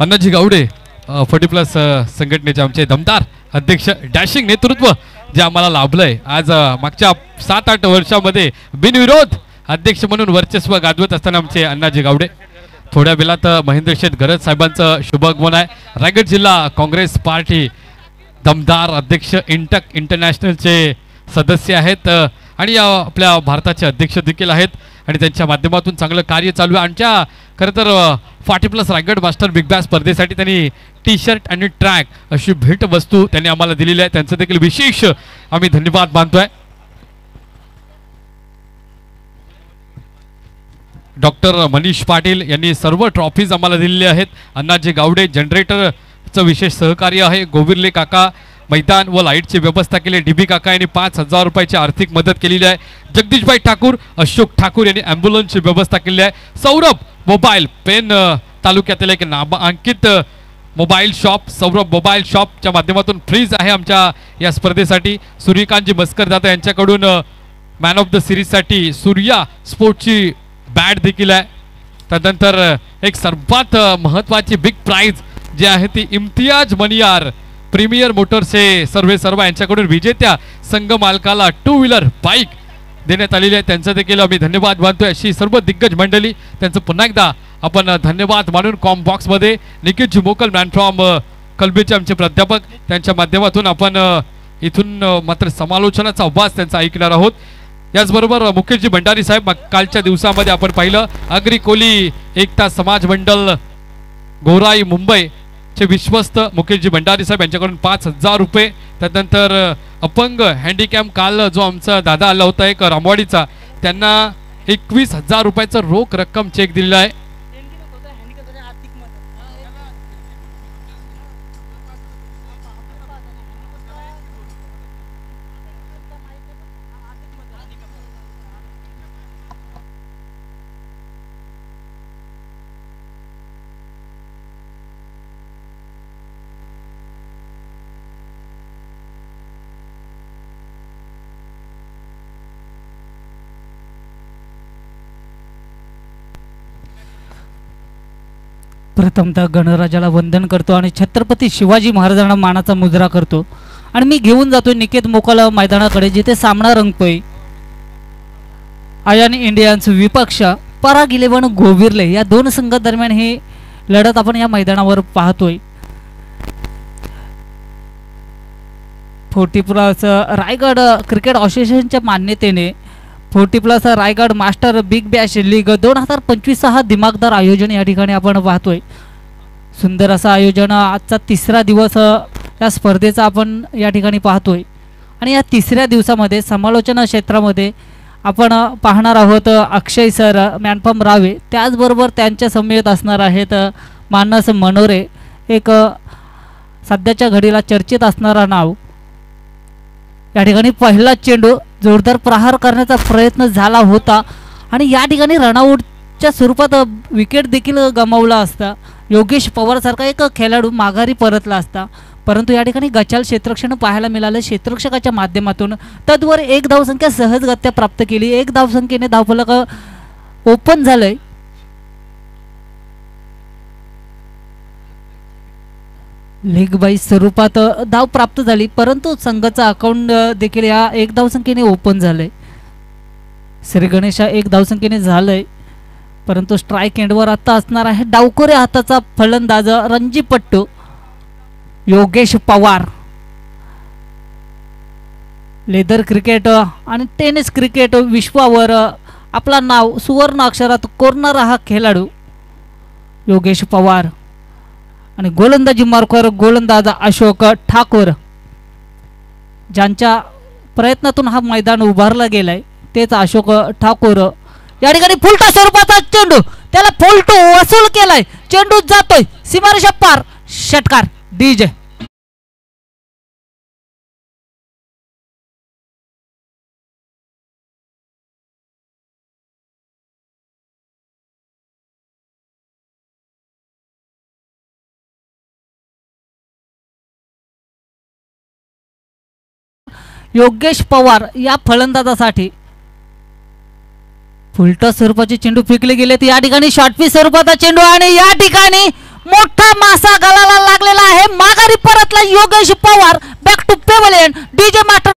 अण्णाजी गावडे 40+ संघटनेचे आमचे दमदार अध्यक्ष, डॅशिंग नेतृत्व जे आम्हाला लाभलंय आज मागच्या 7-8 वर्षामध्ये बिनविरोध अध्यक्ष म्हणून वर्चस्व गाजवत असताना आमचे अण्णाजी गावडे. थोड्या वेळात महेंद्र शेठ गरज साहेबांचं शुभागमन आहे. रायगड जिल्हा काँग्रेस पार्टी दमदार अध्यक्ष, इंटरनॅशनलचे सदस्य आहेत आणि आपल्या भारताचे अध्यक्ष देखील आहेत आणि त्यांच्या माध्यमातून चांगलं कार्य चालू आहे. आमच्या खरं तर 40+ रायगड मास्टर बिग बॅश स्पर्धेसाठी त्यांनी टी-शर्ट आणि ट्रॅक अशी भेट वस्तू त्यांनी आम्हाला दिलेली आहे. त्यांचं देखील विशेष आम्ही धन्यवाद मानतोय. डॉक्टर मनीष पाटील यांनी सर्व ट्रॉफीज आम्हाला दिलेले आहेत. अण्णाजी गावडे जनरेटरचं विशेष सहकार्य आहे. गोविर्ले काका मैदान व लाईटची व्यवस्था केली. डीबी काका यांनी 5000 रुपयाची आर्थिक मदत केलेली आहे. जगदीशभाई ठाकूर, अशोक ठाकूर यांनी ॲम्ब्युलन्सची व्यवस्था केली आहे. सौरभ मोबाईल पेन तालुक्यातील एक नामांकित मोबाईल शॉप, सौरभ मोबाईल शॉपच्या माध्यमातून फ्रीज आहे आमच्या या स्पर्धेसाठी. सूर्यकांतजी मस्कर दादा यांच्याकडून मॅन ऑफ द सिरीजसाठी सूर्या स्पोर्टची बॅट देखील आहे. त्यानंतर एक सर्वात महत्त्वाची बिग प्राइज जी आहे ती इम्तियाज मनियार प्रीमियर मोटर्सचे सर्व यांच्याकडून विजेत्या संघ मालकाला 2 व्हीलर बाईक देण्यात आलेली आहे. त्यांचं देखील आम्ही धन्यवाद मानतोय. अशी सर्व दिग्गज मंडळी त्यांचं पुन्हा एकदा आपण धन्यवाद मानून कॉम बॉक्समध्ये निखिलजी मोकल मॅन फ्रॉम कलबेचे आमचे प्राध्यापक, त्यांच्या माध्यमातून आपण इथून मात्र समालोचनाचा आवाज त्यांचा ऐकणार आहोत. याचबरोबर मुकेशजी भंडारी साहेब, कालच्या दिवसामध्ये आपण पाहिलं अग्री कोली एकता समाज मंडळ गोराई मुंबई चे विश्वस्त मुकेशजी भंडारी साहेब यांच्याकडून 5000 रुपये. त्यानंतर अपंग हँडिकॅम काल जो आमचा दादा आला होता एक रामवाडीचा, त्यांना 21000 रुपयाचा रोख रक्कम चेक दिलेला आहे. प्रथमतः गणराजाला वंदन करतो आणि छत्रपती शिवाजी महाराजांना मानाचा मुजरा करतो आणि मी घेऊन जातोय निकेत मोकल मैदानाकडे, जिथे सामना रंगतोय आयन इंडियन्स विपक्ष पराग 11 गोविर्ले या दोन संघादरम्यान ही लढत आपण या मैदानावर पाहतोय. 40+ रायगड क्रिकेट असोसिएशनच्या मान्यतेने 40+ Raigad master big Bash league 2025 हा दिमागदार आयोजन या ठिकाणी आपण पाहतोय. सुंदर असं आयोजन, आजचा 3रा दिवस या स्पर्धेचा आपण या ठिकाणी पाहतोय आणि या 3ऱ्या दिवसामध्ये समालोचना क्षेत्रामध्ये आपण पाहणार आहोत अक्षय सर, मॅनफॉर्म रावे, त्याचबरोबर त्यांच्या समवेत असणार आहेत मानस मनोरे, एक सध्याच्या घडीला चर्चेत असणारा नाव. या ठिकाणी पहिला चेंडू जोरदार प्रहार करण्याचा प्रयत्न झाला होता आणि या ठिकाणी रनआउटच्या स्वरूपात विकेट देखील गमावला असता. योगेश पवार सारखा एक खेळाडू माघारी परतला असता, परंतु या ठिकाणी गचाल क्षेत्ररक्षण पाहायला मिळालं. क्षेत्ररक्षकाच्या माध्यमातून तद्वर 1 धावसंख्या सहजगत्या प्राप्त केली. 1 धावसंख्येने धावफलक ओपन झालंय. लीग वाईज स्वरूपात धाव प्राप्त झाली, परंतु संघाचा अकाउंट देखील या 1 धावसंख्येने ओपन झालंय. श्री गणेशा 1 धावसंख्येने झालंय, परंतु स्ट्राइक एंडवर आता असणार आहे डावखोरे हाताचा फलंदाज रणजीपट्टू योगेश पवार. लेदर क्रिकेट आणि टेनिस क्रिकेट विश्वावर आपला नाव सुवर्ण अक्षरात कोरणारा हा खेळाडू योगेश पवार आणि गोलंदाजी मार्कवर गोलंदाज अशोक ठाकूर, ज्यांच्या प्रयत्नातून हा मैदान उभारला गेलाय तेच अशोक ठाकूर. या ठिकाणी फुलटा स्वरूपाचा चेंडू, त्याला फुलटू वसूल केलाय, चेंडू जातोय सीमारेषा पार, षटकार डीजे. योगेश पवार या फलंदाजासाठी फुलटा स्वरूपाचे चेंडू फेकले गेलेत. या ठिकाणी शॉर्टपिच स्वरूपाचा चेंडू आणि या ठिकाणी मोठा मासा गळाला लागलेला आहे. माघारी परतला Yogesh Pawar. Back to pavilion. DJ master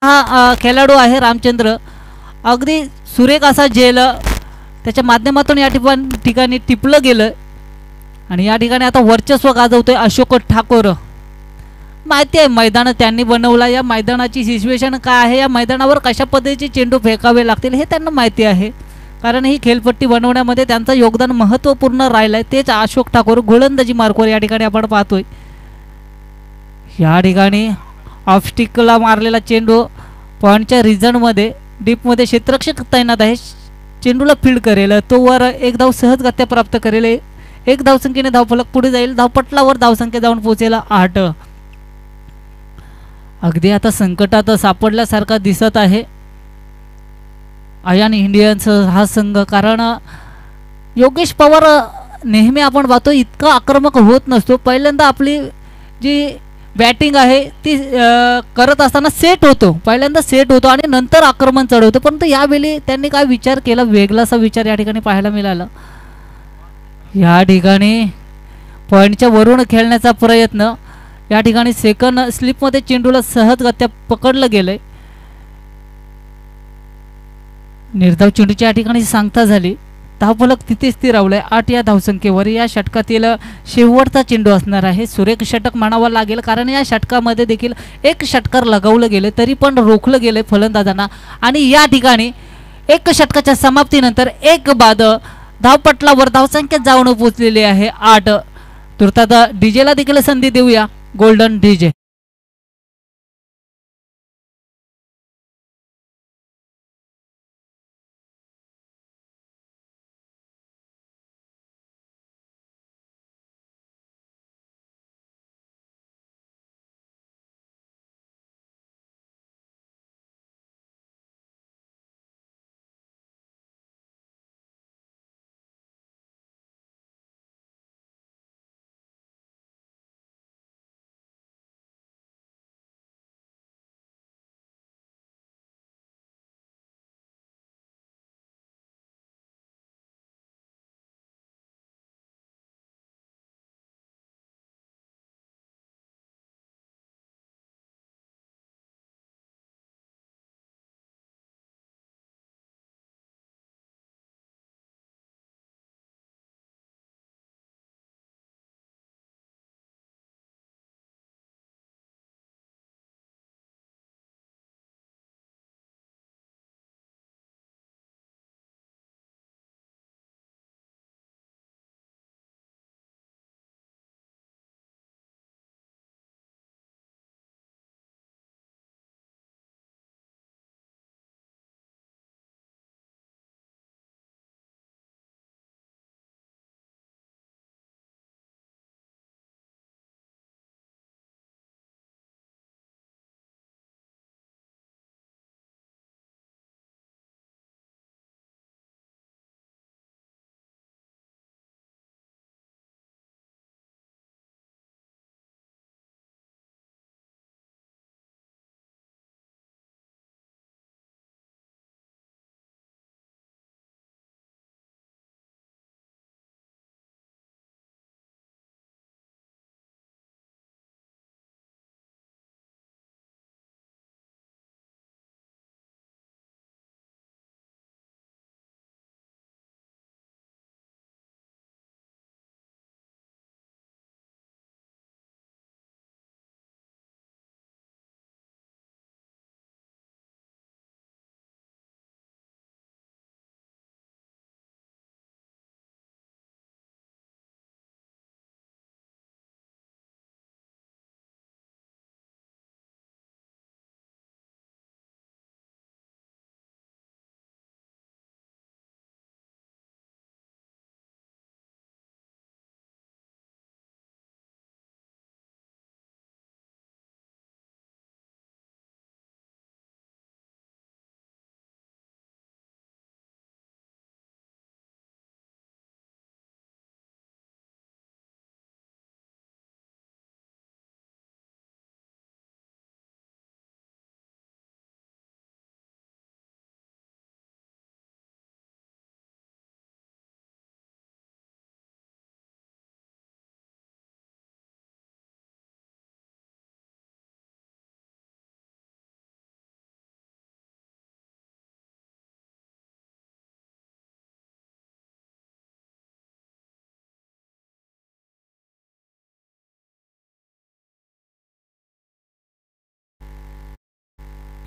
हा खेळाडू आहे रामचंद्र. अगदी सुरेख असा झेल त्याच्या माध्यमातून या ठिकाणी टिपलं गेलं आणि या ठिकाणी आता वर्चस्व गाजवतोय अशोक ठाकूर. माहिती आहे मैदान त्यांनी बनवला. या मैदानाची सिच्युएशन काय आहे, या मैदानावर कशा पद्धतीचे चेंडू फेकावे लागतील हे त्यांना माहिती आहे. कारण ही खेळपट्टी बनवण्यामध्ये त्यांचं योगदान महत्त्वपूर्ण राहिलं आहे. तेच अशोक ठाकूर गोलंदाजी मार्कवर या ठिकाणी आपण पाहतोय. या ठिकाणी ऑफस्टिकला मारलेला चेंडू पॉईंटच्या रिझनमध्ये डीपमध्ये क्षेत्ररक्षक तैनात आहे. चेंडूला फील्ड करेल तो वर एक धाव सहजगत्या प्राप्त करेल. एक धावसंख्येने धावफलक पुढे जाईल. धावपटलावर धावसंख्या जाऊन पोहोचेल 8. अगदी आता संकटात सापडल्यासारखा दिसत आहे आयन इंडियन्स हा संघ. कारण योगेश पवार नेहमी आपण पाहतो इतका आक्रमक होत नसतो. पहिल्यांदा आपली जी बॅटिंग आहे ती करत असताना सेट होतो. पहिल्यांदा सेट होतो आणि नंतर आक्रमण चढवतो. परंतु यावेळी त्यांनी काय विचार केला, वेगळासा विचार या ठिकाणी पाहायला मिळाला. या ठिकाणी पॉईंटच्या वरून खेळण्याचा प्रयत्न. या ठिकाणी सेकंड स्लिपमध्ये चेंडूला सहजगत्या पकडलं गेलंय. निर्धाव चेंडूच्या या ठिकाणी सांगता झाली. धावफलक तिथे स्थिरावलाय 8 या धावसंख्येवर. या षटकातील शेवटचा चेंडू असणार आहे. सुरेख षटक म्हणावं लागेल कारण या षटकामध्ये देखील एक षटकार लगावलं गेलं तरी पण रोखलं गेलंय फलंदाजांना. आणि या ठिकाणी एक षटकाच्या समाप्तीनंतर एक बाद धावपटलावर धावसंख्या जाऊन पोचलेली आहे 8. तुर्तास डीजेला देखील संधी देऊया. Golden DJ.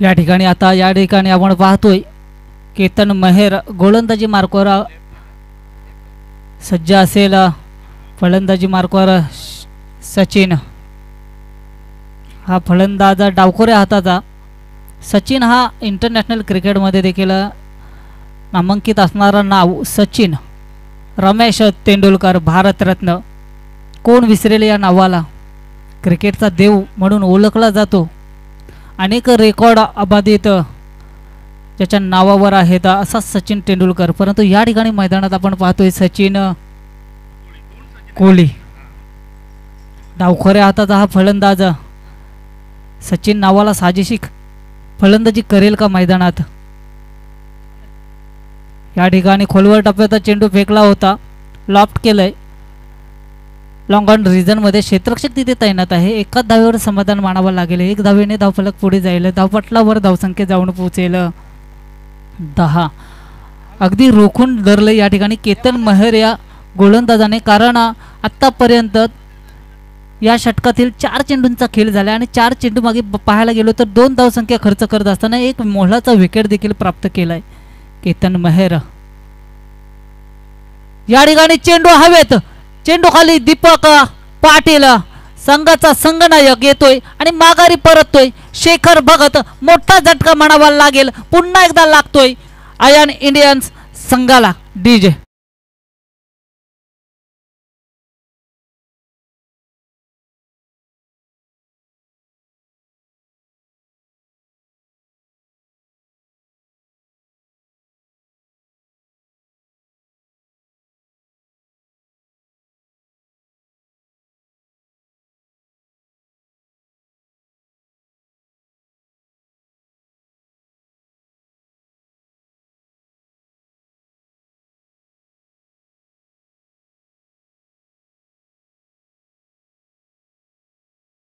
या ठिकाणी आपण पाहतोय केतन मेहर गोलंदाजी मार्कवर सज्ज असेल. फलंदाजी मार्कवर सचिन हा फलंदाज डावखोऱ्या हाताचा. सचिन हा इंटरनॅशनल क्रिकेटमध्ये देखील नामांकित असणारा नाव सचिन रमेश तेंडुलकर भारतरत्न. कोण विसरेल या नावाला. क्रिकेटचा देव म्हणून ओळखला जातो. अनेक रेकॉर्ड अबाधित ज्याच्या नावावर आहेत असा सचिन तेंडुलकर. परंतु या ठिकाणी मैदानात आपण पाहतोय सचिन कोहली डावखोऱ्या हाताचा हा फलंदाज. सचिन नावाला साजेशी फलंदाजी करेल का मैदानात. या ठिकाणी खोलवर टप्प्याचा चेंडू फेकला होता. लॉफ्ट केलंय. लॉंग ऑन रिजन मध्ये क्षेत्ररक्षक तिथे तैनात आहे. एकाच धावेवर समाधान मानावं लागेल. एक धावेने धावफलक पुढे जाईल. धावपटलावर धावसंख्या जाऊन पोहोचेल 10. अगदी रोखून धरलं या ठिकाणी केतन मेहर या गोलंदाजाने. कारण आत्तापर्यंत या षटकातील 4 चेंडूंचा खेळ झाला आणि 4 चेंडू मागे पाहायला गेलो तर 2 धावसंख्या खर्च करत असताना एक मोलाचा विकेट देखील प्राप्त केलाय केतन मेहर. या ठिकाणी चेंडू हवेत. चेंडू खाली दीपक पाटील संघाचा संघनायक येतोय आणि माघारी परततोय. शेखर भगत मोठा झटका म्हणावा लागेल. पुन्हा एकदा लागतोय आयन इंडियन्स संघाला. डीजे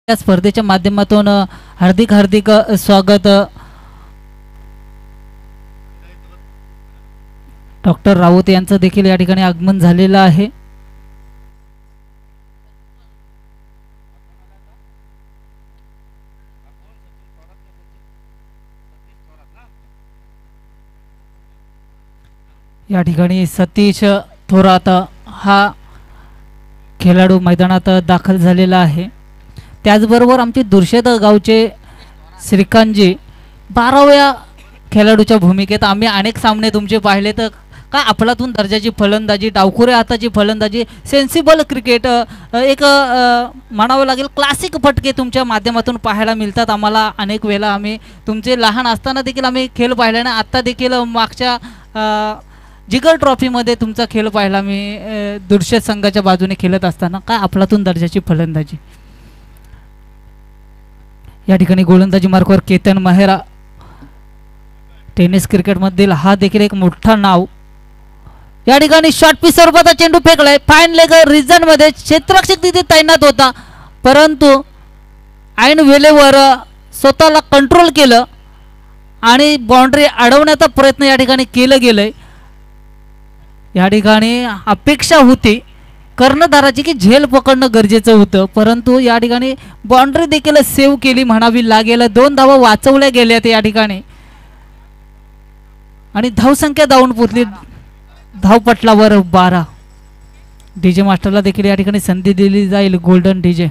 या स्पर्धेच्या माध्यमातून हार्दिक स्वागत. डॉक्टर राऊत यांचं देखील या ठिकाणी आगमन झालेलं आहे. या ठिकाणी सतीश थोरात हा खेळाडू मैदानात दाखल झालेला आहे. त्याचबरोबर आमचे दुर्शेद गावचे श्रीकांतजी 12व्या खेळाडूच्या भूमिकेत. आम्ही अनेक सामने तुमचे पाहिले तर काय अफलातून दर्जाची फलंदाजी, डावखोऱ्या हाताची फलंदाजी, सेन्सिबल क्रिकेट, एक म्हणावं लागेल क्लासिक फटके तुमच्या माध्यमातून पाहायला मिळतात आम्हाला. अनेक वेळा आम्ही तुमचे लहान असताना देखील आम्ही खेळ पाहिला ना. आत्ता देखील मागच्या जिगर ट्रॉफीमध्ये तुमचा खेळ पाहिला मी दुर्शेद संघाच्या बाजूने खेळत असताना. काय अफलातून दर्जाची फलंदाजी. या ठिकाणी गोलंदाजी मार्कवर केतन मेहरा. टेनिस क्रिकेटमधील हा देखील एक मोठा नाव. या ठिकाणी शॉर्ट पीस स्वरूपाचा चेंडू फेकलाय. फाईन लेग रिजन मध्ये क्षेत्ररक्षक तिथे तैनात होता. परंतु ऐन वेळेवर स्वतःला कंट्रोल केलं आणि बाउंड्री अडवण्याचा प्रयत्न या ठिकाणी केलं गेलंय. या ठिकाणी अपेक्षा होती कर्णधाराची की झेल पकडणं गरजेचं होतं. परंतु या ठिकाणी बाउंड्री देखील सेव्ह केली म्हणावी लागेल. 2 धावा वाचवल्या गेल्यात या ठिकाणी आणि धावसंख्या जाऊन पोचली धावपटलावर 12. डीजे मास्टरला देखील या ठिकाणी संधी दिली जाईल. Golden DJ.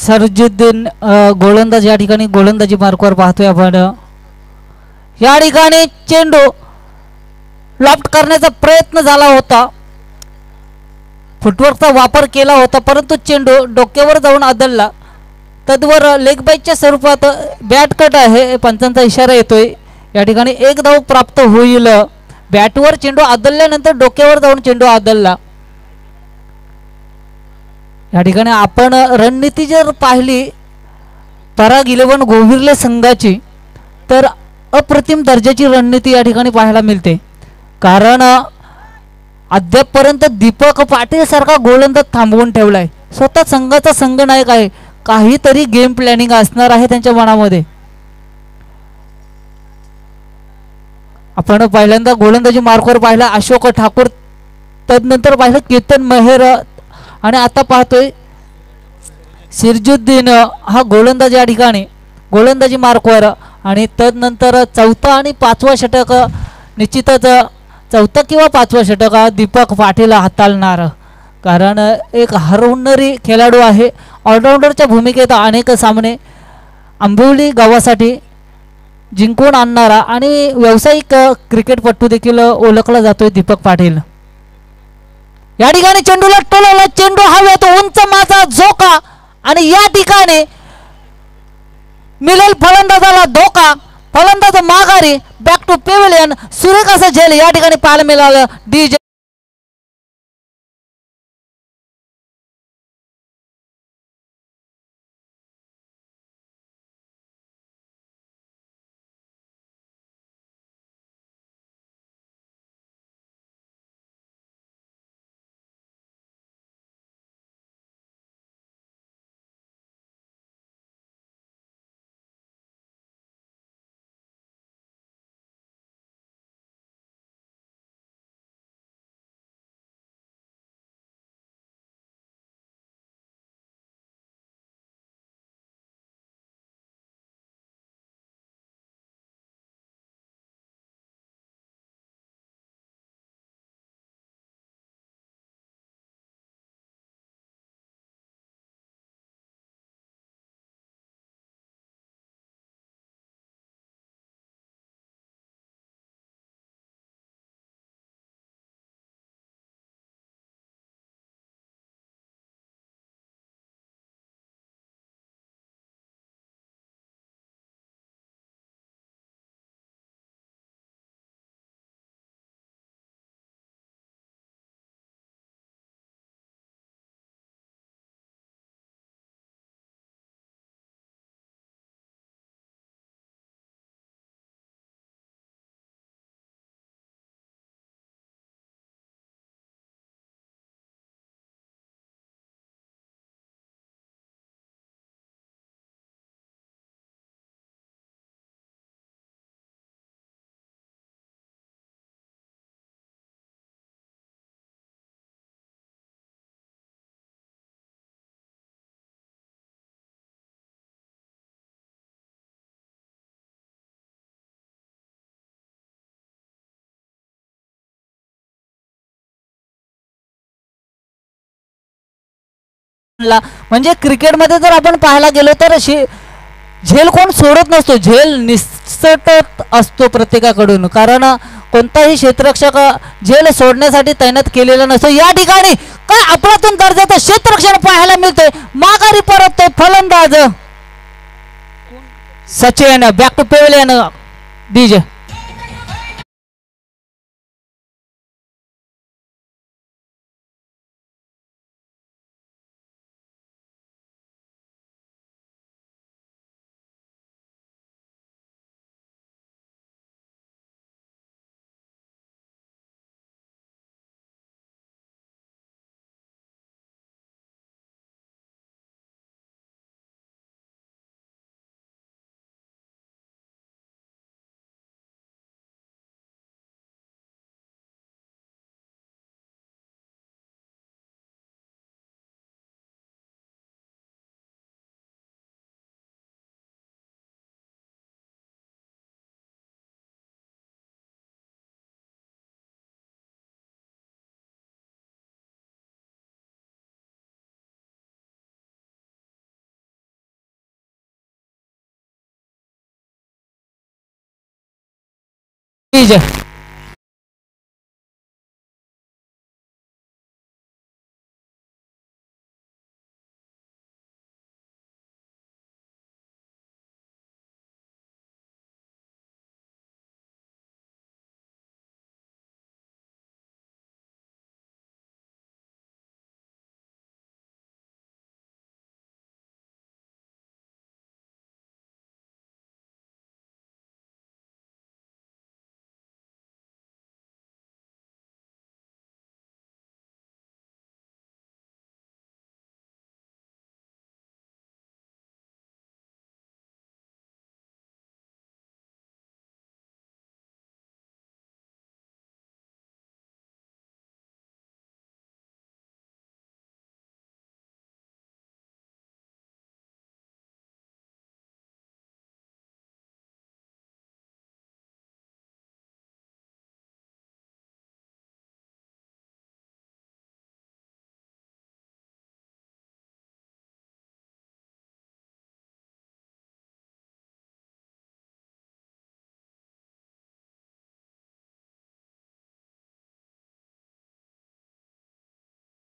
सरजुद्दीन गोलंदाज या ठिकाणी गोलंदाजी मार्कवर पाहतोय आपण. या ठिकाणी चेंडू लॉफ्ट करण्याचा प्रयत्न झाला होता, फुटवर्कचा वापर केला होता, परंतु चेंडू डोक्यावर जाऊन आदळला. तद्वर लेग बाईटच्या स्वरूपात बॅट कट आहे, पंचांचा इशारा येतोय. या ठिकाणी एक धाव प्राप्त होईल. बॅटवर चेंडू आदळल्यानंतर डोक्यावर जाऊन चेंडू आदळला. या ठिकाणी आपण रणनीती जर पाहिली पराग 11 गोविर्ले संघाची, तर अप्रतिम दर्जाची रणनीती या ठिकाणी पाहायला मिळते. कारण अद्यापपर्यंत दीपक पाटील सारखा गोलंदाज थांबवून ठेवलाय. स्वतः संघाचा संघनायक आहे, काहीतरी गेम प्लॅनिंग असणार आहे त्यांच्या मनामध्ये. आपण पहिल्यांदा गोलंदाजी मार्कवर पाहिला अशोक ठाकूर, तदनंतर पाहिलं केतन मेहर, आणि आता पाहतोय सिरजुद्दीन हा गोलंदाज या ठिकाणी गोलंदाजी मार्कवर. आणि तदनंतर चौथा आणि पाचवा षटक, निश्चितच चौथा किंवा पाचवा षटक दीपक पाटील हाताळणार. कारण एक हरवणारी खेळाडू आहे, ऑलराऊंडरच्या भूमिकेत अनेक सामने आंबिवली गावासाठी जिंकून आणणारा आणि व्यावसायिक क्रिकेटपटू देखील ओळखला जातोय दीपक पाटील. या ठिकाणी चेंडूला टोलवला, चेंडू हवेत, उंच माझा झोका, आणि या ठिकाणी मिळेल फलंदाजाला धोका. फलंदाज माघारी, बॅक टू पेव्हिलियन. सुरेख असं झेल या ठिकाणी पाहायला मिळालं. डीजे म्हणजे क्रिकेटमध्ये जर आपण पाहायला गेलो तर झेल कोण सोडत नसतो, झेल निसटत असतो प्रत्येकाकडून. कारण कोणताही क्षेत्ररक्षक झेल सोडण्यासाठी तैनात केलेला नसतो. या ठिकाणी काय अप्रतिम दर्जाचं क्षेत्ररक्षण पाहायला मिळतंय. माघारी परततोय फलंदाज Sachin, back to pavilion. DJ DJ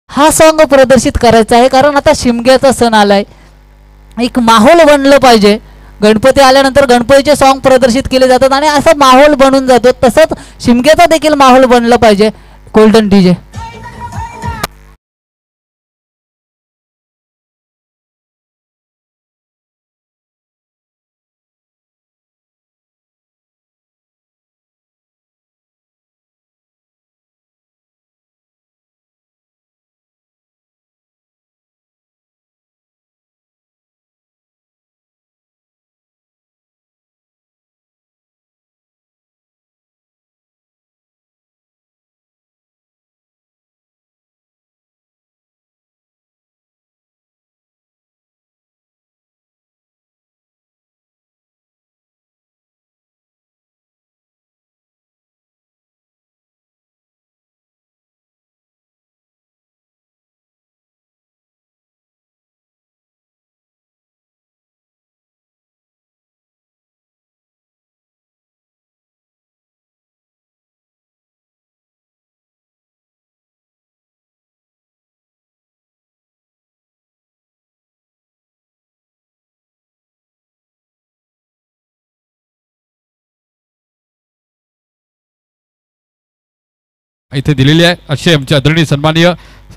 हा सॉन्ग प्रदर्शित करायचा आहे कारण आता शिमग्याचा सण आलाय एक माहोल बनलं पाहिजे गणपती आल्यानंतर गणपतीचे सॉन्ग प्रदर्शित केले जातात आणि असा माहोल बनून जातो तसंच शिमग्याचा देखील माहोल बनलं पाहिजे गोल्डन डीजे इथे दिलेली आहे असे आमचे आदरणीय सन्माननीय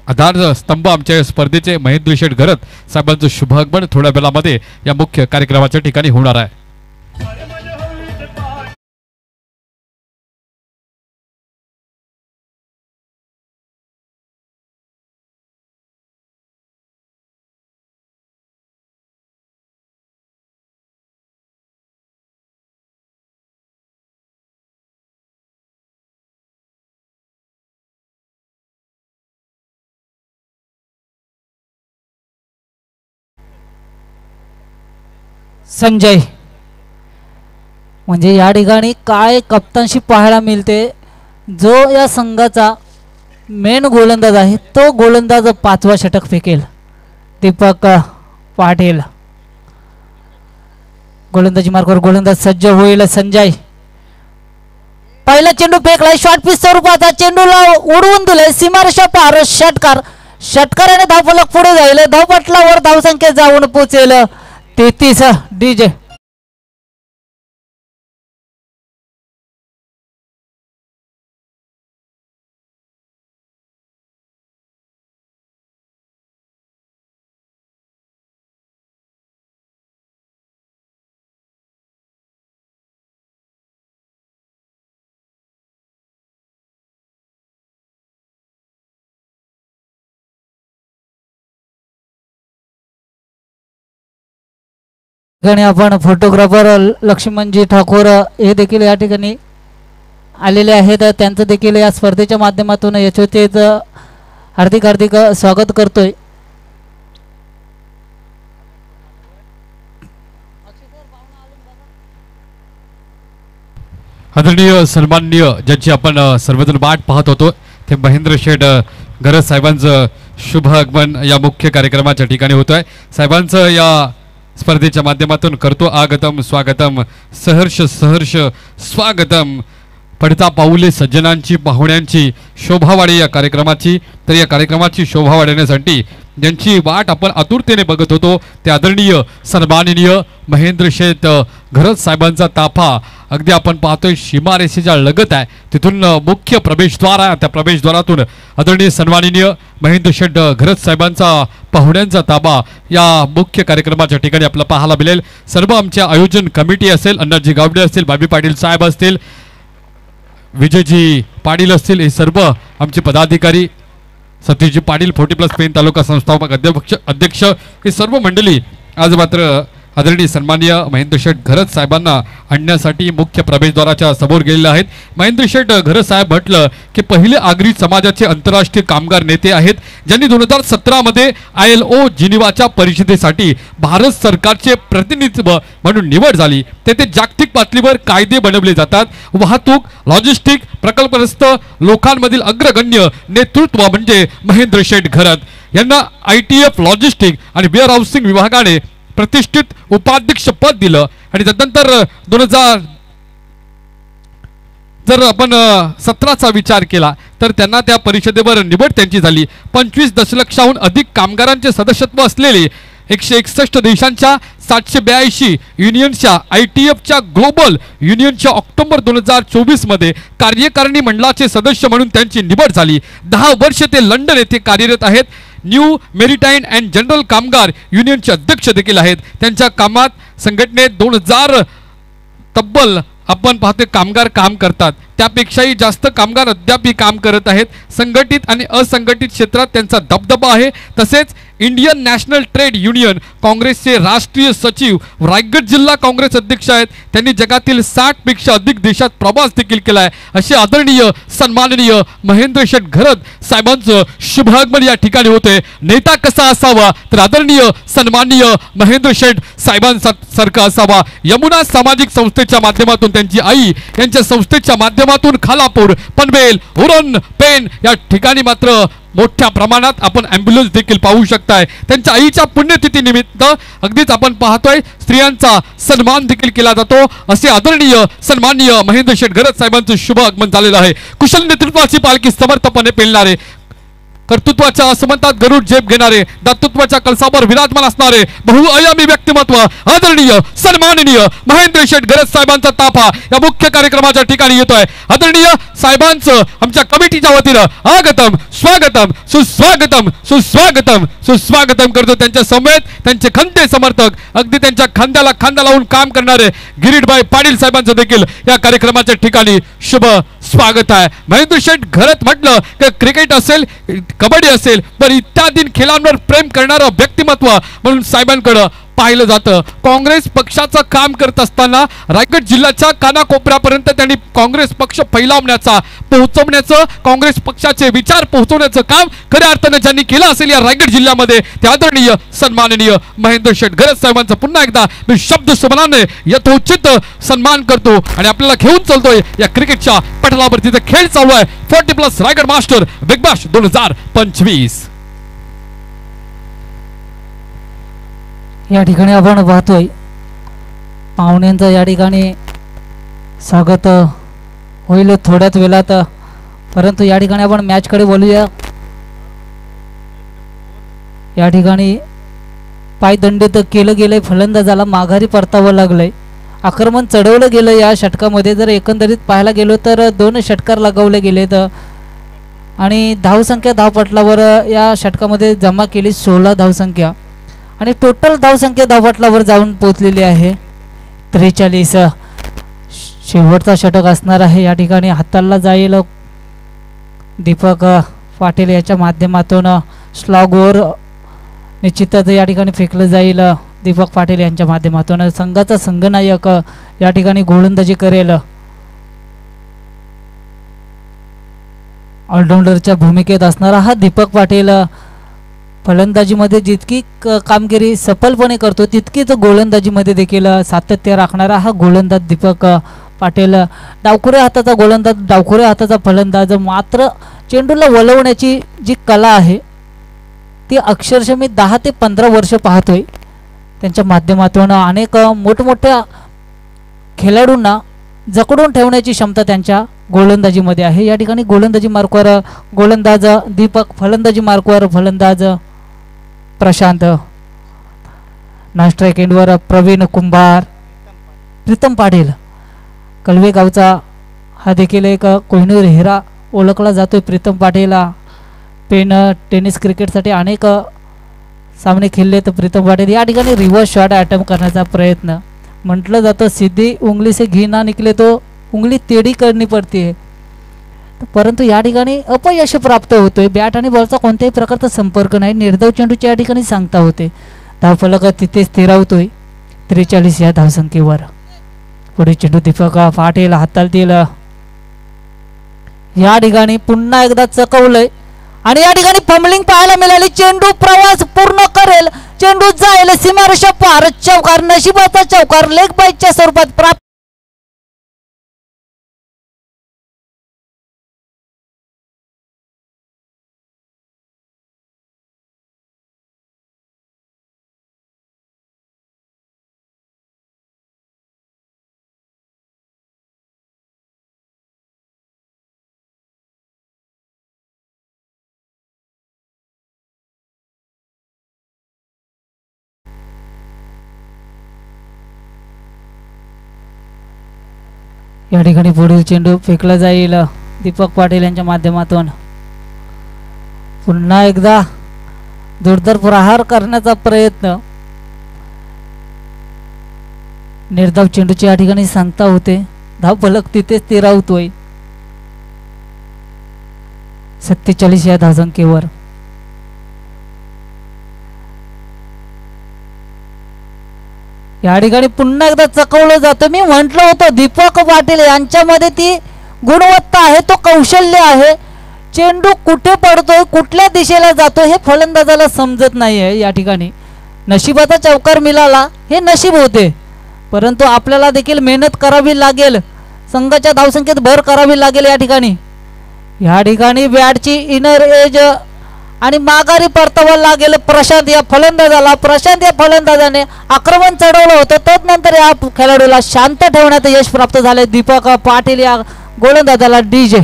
आधार स्तंभ आमच्या स्पर्धेचे महेंद्र शेठ घरत साहेबांचं शुभागमन थोड्या वेळामध्ये या मुख्य कार्यक्रमाच्या ठिकाणी होणार आहे. संजय म्हणजे या ठिकाणी काय कप्तानशिप पाहायला मिळते जो या संघाचा मेन गोलंदाज आहे तो गोलंदाज 5वा षटक फेकेल दीपक पाटील गोलंदाजी मार्गावर गोलंदाज सज्ज होईल संजय पहिला चेंडू फेकलाय शॉर्ट पिच स्वरूपाचा चेंडूला उडवून दिलाय सीमारेषा पार षटकाराने धावफलक पुढे जाईल धावपटलावर धावसंख्या जाऊन पोहोचेल 33 डीजे ठिकाणी आपण फोटोग्राफर लक्ष्मणजी ठाकूर हे देखील या ठिकाणी आलेले आहेत त्यांचं देखील या स्पर्धेच्या माध्यमातून यशोतेच हार्दिक हार्दिक स्वागत करतोय. आदरणीय सन्माननीय ज्यांची आपण सर्वजण वाट पाहत होतो ते महेंद्र शेठ घरत साहेबांचं शुभ आगमन या मुख्य कार्यक्रमाच्या ठिकाणी होत आहे. साहेबांचं या स्पर्धेच्या माध्यमातून करतो आगतम स्वागतम सहर्ष सहर्ष स्वागतम पडता पाऊले सज्जनांची पाहुण्यांची शोभा वाढे या कार्यक्रमाची। तर या कार्यक्रमाची शोभा वाढवण्यासाठी ज्यांची वाट आपण आतुरतेने बघत होतो ते आदरणीय सन्माननीय महेंद्र शेठ घरत साहेबांचा ताफा अगदी आपण पाहतोय सीमारेषेच्या लगत आहे, तिथून मुख्य प्रवेशद्वार आहे, त्या प्रवेशद्वारातून आदरणीय सन्माननीय महेंद्र शेठ घरत साहेबांचा पाहुण्यांचा ताबा या मुख्य कार्यक्रमाच्या ठिकाणी आपल्याला पाहायला मिळेल। सर्व आमच्या आयोजन कमिटी असेल, अण्णाजी गावडे असतील, बाबी पाटील साहेब असतील, विजयजी पाटील असतील, हे सर्व आमचे पदाधिकारी, सतीशजी पाटील 40+ पेन तालुका संस्थापक अध्यक्ष हे सर्व मंडळी आज मात्र आदरणीय सन्माननीय महेंद्र शेठ घरत साहेबांना आणण्यासाठी मुख्य प्रवेशद्वाराच्या समोर गेलेले आहेत। महेंद्र शेठ घरत साहेब म्हटलं की पहिले आगरी समाजाचे आंतरराष्ट्रीय कामगार नेते आहेत, ज्यांनी 2017 मध्ये ILO जिनिवाच्या परिषदेसाठी भारत सरकारचे प्रतिनिधित्व म्हणून निवड झाली। तेथे जागतिक पातळीवर कायदे बनवले जातात। वाहतूक, लॉजिस्टिक, प्रकल्पग्रस्त लोकांमधील अग्रगण्य नेतृत्व म्हणजे महेंद्र शेठ घरत यांना ITF लॉजिस्टिक आणि वेअर हाऊसिंग विभागाने प्रतिष्ठित उपाध्यक्ष पद दिलं आणि त्यानंतर 2000 जर आपण 17चा विचार केला तर त्यांना त्या परिषदेवर निवड त्यांची झाली। 25 दशलक्षाहून अधिक कामगारांचे सदस्यत्व असलेले 161 देशांच्या 782 युनियनच्या ITFच्या ग्लोबल युनियनच्या ऑक्टोबर 2024 मध्ये कार्यकारिणी मंडळाचे सदस्य म्हणून त्यांची निवड झाली। 10 वर्ष ते लंडन येथे कार्यरत आहेत। न्यू मेरिटाईन अँड जनरल कामगार युनियनचे अध्यक्ष देखील आहेत। त्यांच्या कामात संघटनेत 2000 तब्बल आपण पाहतो कामगार काम करतात, त्यापेक्षाही जास्त कामगार अद्याप काम करत आहेत। संघटित आणि असंघटित क्षेत्रात त्यांचा दबदबा आहे। तसेच इंडियन नॅशनल ट्रेड युनियन काँग्रेसचे राष्ट्रीय सचिव, रायगड जिल्हा काँग्रेस अध्यक्ष आहेत। त्यांनी जगातील 60 पेक्षा अधिक देशात प्रवास देखील केला आहे। असे आदरणीय सन्माननीय महेंद्र शेठ घरत साहेबांचं शुभागमन या ठिकाणी होते। नेता कसा असावा तर आदरणीय सन्माननीय महेंद्र शेठ साहेबांसारखा असावा। यमुना सामाजिक संस्थेच्या माध्यमातून त्यांची आई यांच्या संस्थेच्या माध्यमातून खालापूर, पनवेल, उरण, पेन या ठिकाणी मात्र मोठ्या प्रमाणात आपण ॲम्ब्युलन्स देखील पाहू शकताय। त्यांच्या आईच्या पुण्यतिथी निमित्त अगदीच आपण पाहतोय स्त्रियांचा सन्मान देखील केला जातो। असे आदरणीय सन्माननीय महेंद्र शेठ घरत साहेबांचं शुभ आगमन झालेलं आहे। कुशल नेतृत्वाची पालखी समर्थपणे पेलणारे, कर्तृत्वाच्या असमंतात गरुड झेप घेणारे, दातृत्वाच्या कलसावर विराजमान असणारे बहुआयामी व्यक्तिमत्व आदरणीय सन्माननीय महेंद्र शेठ घरत साहेबांचा ताफा या मुख्य कार्यक्रमाच्या ठिकाणी येतोय। आदरणीय साहेबांचं आमच्या कमिटीच्या वतीनं आगतम, स्वागतम, सुस्वागतम, सुस्वागतम, सुस्वागतम करतो। त्यांच्या समेत त्यांचे खंदे समर्थक, अगदी त्यांच्या खांद्याला खांदा लावून काम करणारे गिरीटभाई पाटील साहेबांचं देखील या कार्यक्रमाच्या ठिकाणी शुभ स्वागत आहे। महेंद्र शेठ घरत म्हटलं की क्रिकेट असेल, कबड्डी असेल तर इत्यादी खेळांवर प्रेम करणारं व्यक्तिमत्व म्हणून साहेबांकडे पाहिलं जातं। काँग्रेस पक्षाचं काम करत असताना रायगड जिल्ह्याच्या कानाकोपऱ्यापर्यंत त्यांनी काँग्रेस पक्ष फैलावण्याचा, पोहोचवण्याचं, काँग्रेस पक्षाचे विचार पोहोचवण्याचं काम खऱ्या अर्थाने ज्यांनी केलं असेल या रायगड जिल्ह्यामध्ये ते आदरणीय सन्माननीय महेंद्र शेठ घरत साहेबांचा पुन्हा एकदा मी शब्द सुमनाने यथोचित सन्मान करतो आणि आपल्याला घेऊन चालतोय या क्रिकेटच्या पटलावर। तिथे खेळ चालू आहे 40+ रायगड मास्टर बिग बॅश 2025। या ठिकाणी आपण पाहतोय पाहुण्यांचं या ठिकाणी स्वागत होईल थोड्याच वेळात, परंतु या ठिकाणी आपण मॅचकडे बोलूया। या ठिकाणी पायदंडित केलं गेलंय, फलंदाजाला माघारी परतावं लागलंय, आक्रमण चढवलं गेलं या षटकामध्ये। जर एकंदरीत पाहायला गेलो तर 2 षटकार लगावले गेलेत आणि धावसंख्या धावपटलावर या षटकामध्ये जमा केली 16 धावसंख्या आणि टोटल धावसंख्या धावपटलावर जाऊन पोहोचलेली आहे 43। शेवटचा षटक असणार आहे। या ठिकाणी हाताला जाईल दीपक पाटील याच्या माध्यमातून स्लॉग ओव्हर निश्चितच या ठिकाणी फेकलं जाईल दीपक पाटील यांच्या माध्यमातून। संघाचा संघनायक या ठिकाणी गोलंदाजी करेल, ऑलराऊंडरच्या भूमिकेत असणारा हा दीपक पाटील फलंदाजीमध्ये जितकी कामगिरी सफलपणे करतो तितकीच गोलंदाजीमध्ये देखील सातत्य राखणारा हा गोलंदाज दीपक पाटील। डावखुऱ्या हाताचा गोलंदाज, डावखुऱ्या हाताचा फलंदाज, मात्र चेंडूला वळवण्याची जी कला आहे ती अक्षरशः मी 10 ते 15 वर्ष पाहतोय त्यांच्या माध्यमातून। अनेक मोठमोठ्या खेळाडूंना जकडून ठेवण्याची क्षमता त्यांच्या गोलंदाजीमध्ये आहे. या ठिकाणी गोलंदाजी मार्कवर गोलंदाज दीपक, फलंदाजी मार्कवर फलंदाज प्रशांत, नॉन स्ट्राईक एंडवर प्रवीण कुंभार, प्रीतम पाटील. कलवे गावचा हा देखील एक कोहिनूर हिरा ओळखला जातोय. प्रीतम पाटील पेन टेनिस क्रिकेटसाठी अनेक सामने खेळले. तर प्रीतम पाटील या ठिकाणी रिव्हर्स शॉट अटेम्प्ट करण्याचा प्रयत्न. म्हटलं जातं सीधी उंगली से घी ना निकले तो उंगली टेढ़ी करनी पडती है, परंतु या ठिकाणी अपयश प्राप्त होतोय. बॅट आणि बॉलचा कोणत्याही प्रकारचा संपर्क नाही. निर्धाव चेंडूच्या या ठिकाणी सांगता होते. धावफलक तिथे स्थिरावतोय 43 या धावसंख्येवर. पुढे चेंडू दीपक पाटील हाताळतील. या ठिकाणी पुन्हा एकदा चकवलंय आणि या ठिकाणी फंबलिंग पाहायला मिळाली. चेंडू प्रवास पूर्ण करेल, चेंडू जाईल सीमारेषा पार. चौकार, नशिबाचा चौकार लेग बाईटच्या स्वरूपात प्राप्त. या ठिकाणी पुढील चेंडू फेकला जाईल दीपक पाटील यांच्या माध्यमातून. पुन्हा एकदा जोरदार प्रहार करण्याचा प्रयत्न. निर्धाव चेंडूची या ठिकाणी सांगता होते. धाव फलक तिथे स्थिरावतोय 47 या धावसंख्येवर. या ठिकाणी पुन्हा एकदा चकवलं जातं. मी म्हटलं होतं दीपक पाटील यांच्यामध्ये ती गुणवत्ता आहे, तो कौशल्य आहे. चेंडू कुठे पडतोय, कुठल्या दिशेला जातो हे फलंदाजाला समजत नाहीये. या ठिकाणी नशिबाचा चौकार मिळाला हे नशीब होते, परंतु आपल्याला देखील मेहनत करावी लागेल. संघाच्या धावसंख्येत भर करावी लागेल. या ठिकाणी बॅटची इनर एज आणि माघारी परतावा लागेल प्रशांत या फलंदाजाला. प्रशांत या फलंदाजाने आक्रमण चढवलं होतं, तदनंतर या खेळाडूला शांत ठेवण्यात यश प्राप्त झाले. दीपक पाटील या गोलंदाजाला डीजे.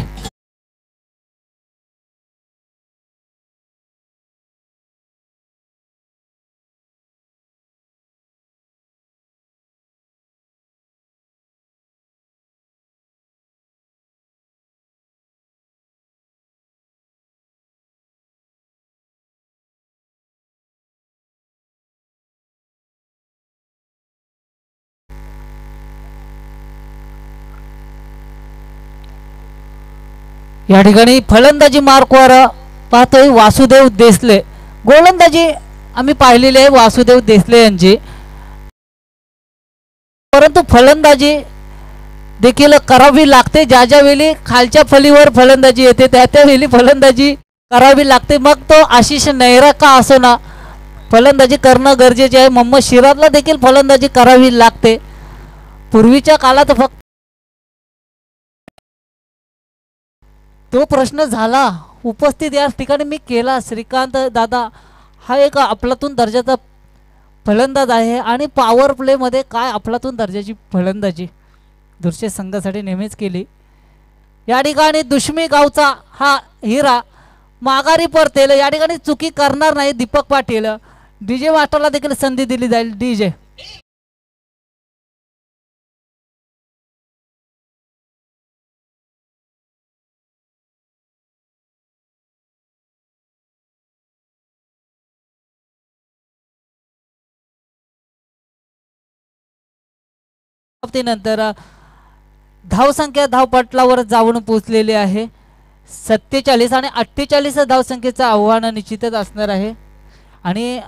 या ठिकाणी फलंदाजी मार्कवर पाहतोय वासुदेव देसले. गोलंदाजी आम्ही पाहिलेली आहे वासुदेव देसले यांची, परंतु फलंदाजी देखील करावी लागते. ज्या वेळी खालच्या फलीवर फलंदाजी येते त्या वेळी फलंदाजी करावी लागते. मग तो आशिष नेहरा का असो ना, फलंदाजी करणं गरजेचे आहे. मोहम्मद सिराजला देखील फलंदाजी करावी लागते. पूर्वीच्या काळात फक्त तो प्रश्न झाला उपस्थित या ठिकाणी मी केला. श्रीकांत दादा हा एक अफलातून दर्जाचा फलंदाज आहे आणि पॉवर प्ले मध्ये काय अफलातून दर्जाची फलंदाजी दुर्शे संघासाठी नेहमीच केली. या ठिकाणी दुश्मी गावचा हा हिरा माघारी परतेल. या ठिकाणी चुकी करणार नाही दीपक पाटील. डीजे मास्टरला देखील संधी दिली जाईल. डीजे नंतर धावसंख्या धावपटलावर जाऊन पोहोचलेली आहे 47 आणि 48 धावसंख्येचं आव्हान निश्चितच असणार आहे. आणि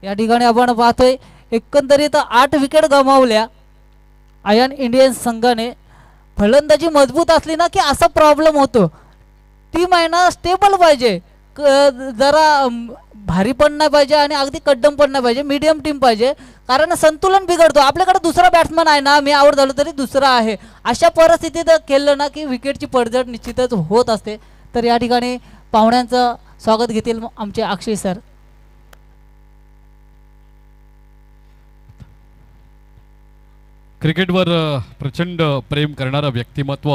या ठिकाणी आपण पाहतोय एकंदरीत 8 विकेट गमावल्या आयर्न इंडियन संघाने. फलंदाजी मजबूत असली ना की असा प्रॉब्लेम होतो. टीम आहे ना स्टेबल पाहिजे, जरा भारी पण नाही पाहिजे आणि अगदी कड्डम पण नाही पाहिजे, मीडियम टीम पाहिजे. कारण संतुलन बिघडतो. आपल्याकडे दुसरा बॅट्समन आहे ना, मी आउट झालो तरी दुसरा आहे, अशा परिस्थितीत खेळलं ना की विकेटची पडझड निश्चितच होत असते. तर या ठिकाणी पाहुण्यांचं स्वागत घेतील आमचे अक्षय सर. क्रिकेटवर प्रचंड प्रेम करणारं व्यक्तिमत्व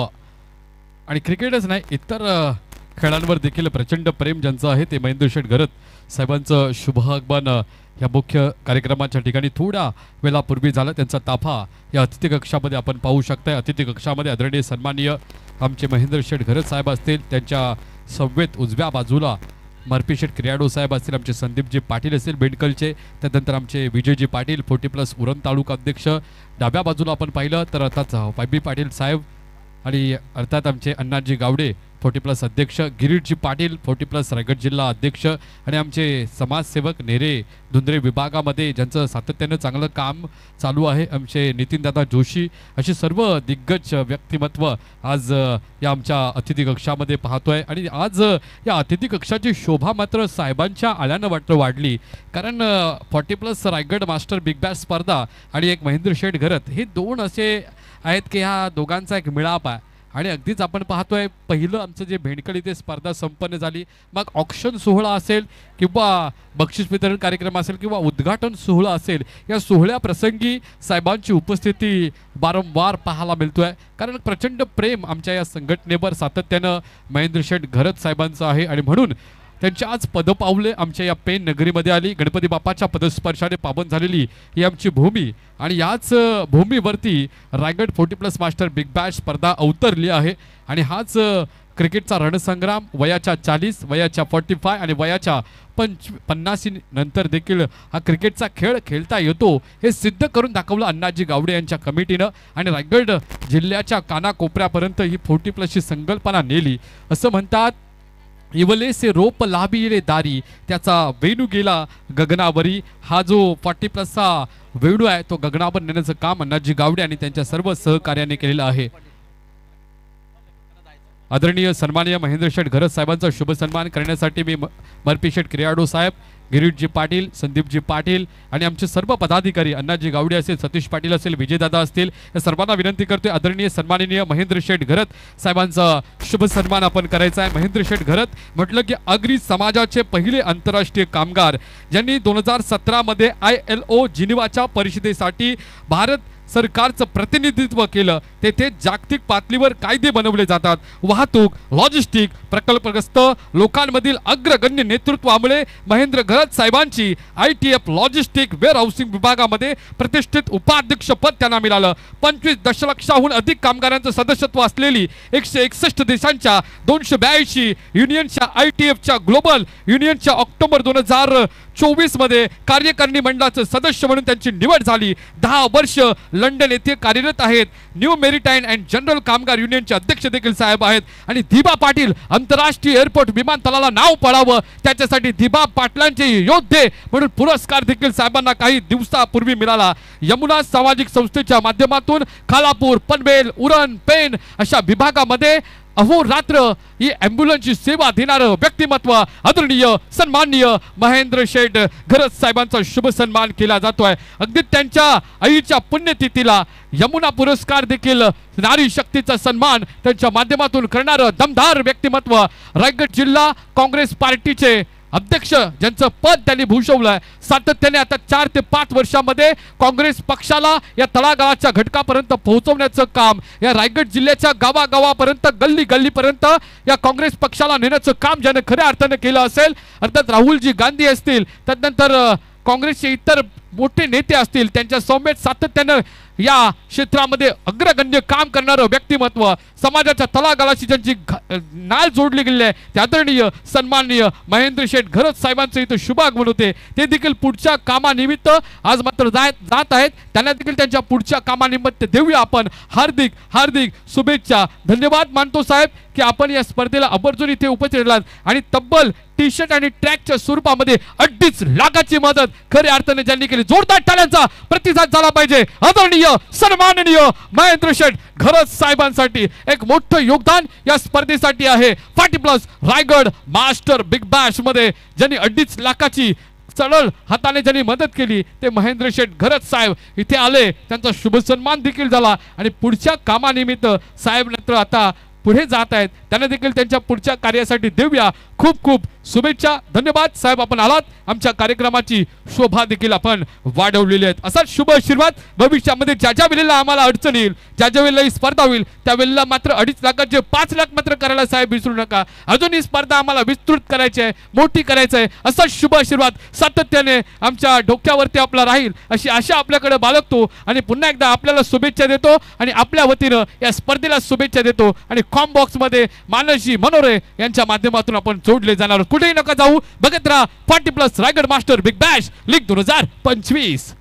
आणि क्रिकेटच नाही इतर खेळांवर देखील प्रचंड प्रेम ज्यांचं आहे ते महेंद्र शेठ घरत साहेबांचं शुभ आगमन या मुख्य कार्यक्रमाच्या ठिकाणी थोड्या वेळापूर्वी झालं। त्यांचा ताफा या अतिथी कक्षामध्ये आपण पाहू शकताय। अतिथी कक्षामध्ये आदरणीय सन्माननीय आमचे महेंद्र शेठ घरत साहेब असतील, त्यांच्या समवेत उजव्या बाजूला मर्पी शेठ क्रियाडो साहेब असतील, आमचे संदीपजी पाटील असतील बेंडकलचे, त्यानंतर आमचे विजयजी पाटील 40+ उरण तालुका अध्यक्ष। डाव्या बाजूला आपण पाहिलं तर अर्थात वायबी पाटील साहेब आणि अर्थात आमचे अण्णाजी गावडे 40+ अध्यक्ष, गिरीटजी पाटील 40+ रायगड जिल्हा अध्यक्ष आणि आमचे समाजसेवक नेरे धुंद्रे विभागामध्ये ज्यांचं सातत्यानं चांगलं काम चालू आहे आमचे नितीनदादा जोशी, असे सर्व दिग्गज व्यक्तिमत्व आज या आमच्या अतिथी कक्षामध्ये पाहतोय। आणि आज या अतिथी कक्षाची शोभा मात्र साहेबांच्या आल्यानं वाढली, कारण 40+ रायगड मास्टर बिग बॅश स्पर्धा आणि एक महेंद्र शेठ घरत हे दोन असे आहेत की ह्या दोघांचा एक मिळाप आहे। आणि अगदीच आपण पाहतोय पहिलं आमचं जे भेंडकल इथे स्पर्धा संपन्न झाली, मग ऑक्शन सोहळा असेल किंवा बक्षीस वितरण कार्यक्रम असेल किंवा उद्घाटन सोहळा असेल, या सोहळ्याप्रसंगी साहेबांची उपस्थिती वारंवार पाहायला मिळतोय, कारण प्रचंड प्रेम आमच्या या संघटनेवर सातत्यानं महेंद्र शेठ घरत साहेबांचं आहे। आणि म्हणून त्यांची आज पदपावले आमच्या या पेन नगरीमध्ये आली। गणपती बाप्पाच्या पदस्पर्शाने पावन झालेली ही आमची भूमी आणि याच भूमीवरती रायगड 40+ मास्टर बिग बॅश स्पर्धा अवतरली आहे। आणि हाच क्रिकेटचा रणसंग्राम वयाच्या 40, वयाच्या 45 आणि वयाच्या 50 नंतर देखील हा क्रिकेटचा खेळ खेळता येतो हे सिद्ध करून दाखवलं अण्णाजी गावडे यांच्या कमिटीनं। आणि रायगड जिल्ह्याच्या कानाकोपऱ्यापर्यंत ही 40+ ची संकल्पना नेली। असं म्हणतात, इवले से रोप लाभिले दारी, त्याचा वेणू गेला गगनावरी। हा जो 40+ चा वेणू आहे तो गगनावर नेण्याचं काम अण्णाजी गावडे आणि त्यांच्या सर्व सहकार्याने केलेलं आहे। आदरणीय सन्माननीय महेंद्र शेठ घरत साहेबांचा शुभ सन्मान करण्यासाठी मी मर्पी शेठ क्रियाडो साहेब, गिरीटजी पाटील, संदीपजी पाटील आणि आमचे सर्व पदाधिकारी अण्णाजी गावडे असेल, सतीश पाटील असेल, विजयदादा असतील, या सर्वांना विनंती करतोय आदरणीय सन्माननीय महेंद्र शेठ घरत साहेबांचा शुभ सन्मान आपण करायचा आहे। महेंद्र शेठ घरत म्हटलं की अग्री समाजाचे पहिले आंतरराष्ट्रीय कामगार, ज्यांनी 2017 मध्ये ILO जिनिवाच्या परिषदेसाठी भारत सरकारचं प्रतिनिधित्व केलं। तेथे जागतिक पातळीवर कायदे बनवले जातात। वाहतूक, लॉजिस्टिक, प्रकल्पग्रस्त लोकांमधील अग्रगण्य नेतृत्वामुळे महेंद्र घरत साहेबांची ITF लॉजिस्टिक वेअर हाऊसिंग विभागामध्ये प्रतिष्ठित उपाध्यक्ष पद त्यांना मिळालं। 25 दशलक्षाहून अधिक कामगारांचं सदस्यत्व असलेली 161 देशांच्या 282 युनियनच्या ITFच्या ग्लोबल युनियनच्या ऑक्टोबर 2024 मध्ये कार्यकारिणी मंडळाचे सदस्य म्हणून त्यांची निवड झाली। 10 वर्ष लंडन येथे कार्यरत आहेत। न्यू मेरिटाईन अँड जनरल कामगार युनियनचे अध्यक्ष देखील साहेब आहेत। आणि दिबा पाटील आंतरराष्ट्रीय एअरपोर्ट विमानतळाला नाव पडावं त्याच्यासाठी दिबा पाटलांचे योद्धे म्हणून पुरस्कार देखील साहेबांना काही दिवसापूर्वी मिळाला। यमुना सामाजिक संस्थेच्या माध्यमातून खालापूर, पनवेल, उरण, पेन अशा विभागामध्ये अहोरात्र ही ॲम्ब्युलन्सची सेवा देणारं व्यक्तिमत्व आदरणीय सन्माननीय महेंद्र शेठ घरत साहेबांचा शुभ सन्मान केला जातोय। अगदी त्यांच्या आईच्या पुण्यतिथीला यमुना पुरस्कार देखील नारी शक्तीचा सन्मान त्यांच्या माध्यमातून करणारं दमदार व्यक्तिमत्व रायगड जिल्हा काँग्रेस पार्टीचे अध्यक्ष ज्यांचं पद त्यांनी भूषवलंय। सातत्याने आता 4 ते 5 वर्षांमध्ये काँग्रेस पक्षाला या तळागाळाच्या घटकापर्यंत पोहोचवण्याचं काम, या रायगड जिल्ह्याच्या गावागावापर्यंत, गल्ली गल्लीपर्यंत या काँग्रेस पक्षाला नेण्याचं काम ज्याने खऱ्या अर्थाने केलं असेल, अर्थात राहुलजी गांधी असतील, त्यानंतर काँग्रेसचे इतर मोठे नेते असतील, त्यांच्या सौम्यत सातत्यानं या क्षेत्रामध्ये अग्रगण्य काम करणारं व्यक्तिमत्व, समाजाच्या तळागाळाशी ज्यांची नाळ जोडली गेली आहे, ते आदरणीय सन्माननीय महेंद्र शेठ घरत साहेबांचं इथं शुभागमन होते। ते देखील पुढच्या कामानिमित्त आज मात्र जात आहेत। त्यांना देखील त्यांच्या पुढच्या कामानिमित्त देऊया आपण हार्दिक हार्दिक शुभेच्छा। धन्यवाद मानतो साहेब की आपण या स्पर्धेला आवर्जून इथे उपस्थित राहिलात आणि तब्बल टी-शर्ट आणि ट्रॅकच्या स्वरूपामध्ये 2.5 लाखाची मदत खऱ्या अर्थाने ज्यांनी केली, जोरदार टाळ्यांचा प्रतिसाद झाला पाहिजे। आदरणीय सन्माननीय महेंद्र शेठ घरत साहेबांसाठी एक मोठं योगदान या स्पर्धेसाठी आहे। 40+ रायगड मास्टर बिग बॅश मध्ये ज्यांनी 2.5 लाखाची सरळ हाताने ज्यांनी मदत केली ते महेंद्र शेठ घरत साहेब इथे आले, त्यांचा शुभ सन्मान देखील झाला आणि पुढच्या कामानिमित्त साहेब नंतर आता पुढे जात आहेत। त्यांना देखील त्यांच्या पुढच्या कार्यासाठी देऊया खूप खूप शुभेच्छा, धन्यवाद साहेब, आपण आलात. आमच्या कार्यक्रमाची शोभा देखील आपण वाढवलेली आहेत. असाच शुभ आशीर्वाद भविष्यामध्ये ज्या ज्या वेळेला आम्हाला अडचण येईल, ज्या ज्या वेळेला ही स्पर्धा होईल त्यावेळेला मात्र 2.5 लाखाचे 5 लाख मात्र करायला साहेब विसरू नका. अजून ही स्पर्धा आम्हाला विस्तृत करायची आहे, मोठी करायचं आहे. असाच शुभ आशीर्वाद सातत्याने आमच्या डोक्यावरती आपला राहील अशी आशा आपल्याकडे बाळगतो आणि पुन्हा एकदा आपल्याला शुभेच्छा देतो आणि आपल्या वतीनं या स्पर्धेला शुभेच्छा देतो. आणि कॉम बॉक्समध्ये मानसजी मनोरे यांच्या माध्यमातून आपण जोडले जाणार आहोत. कुठेही नका जाऊ, बघत राहा 40+ Raigad master big Bash league 2025.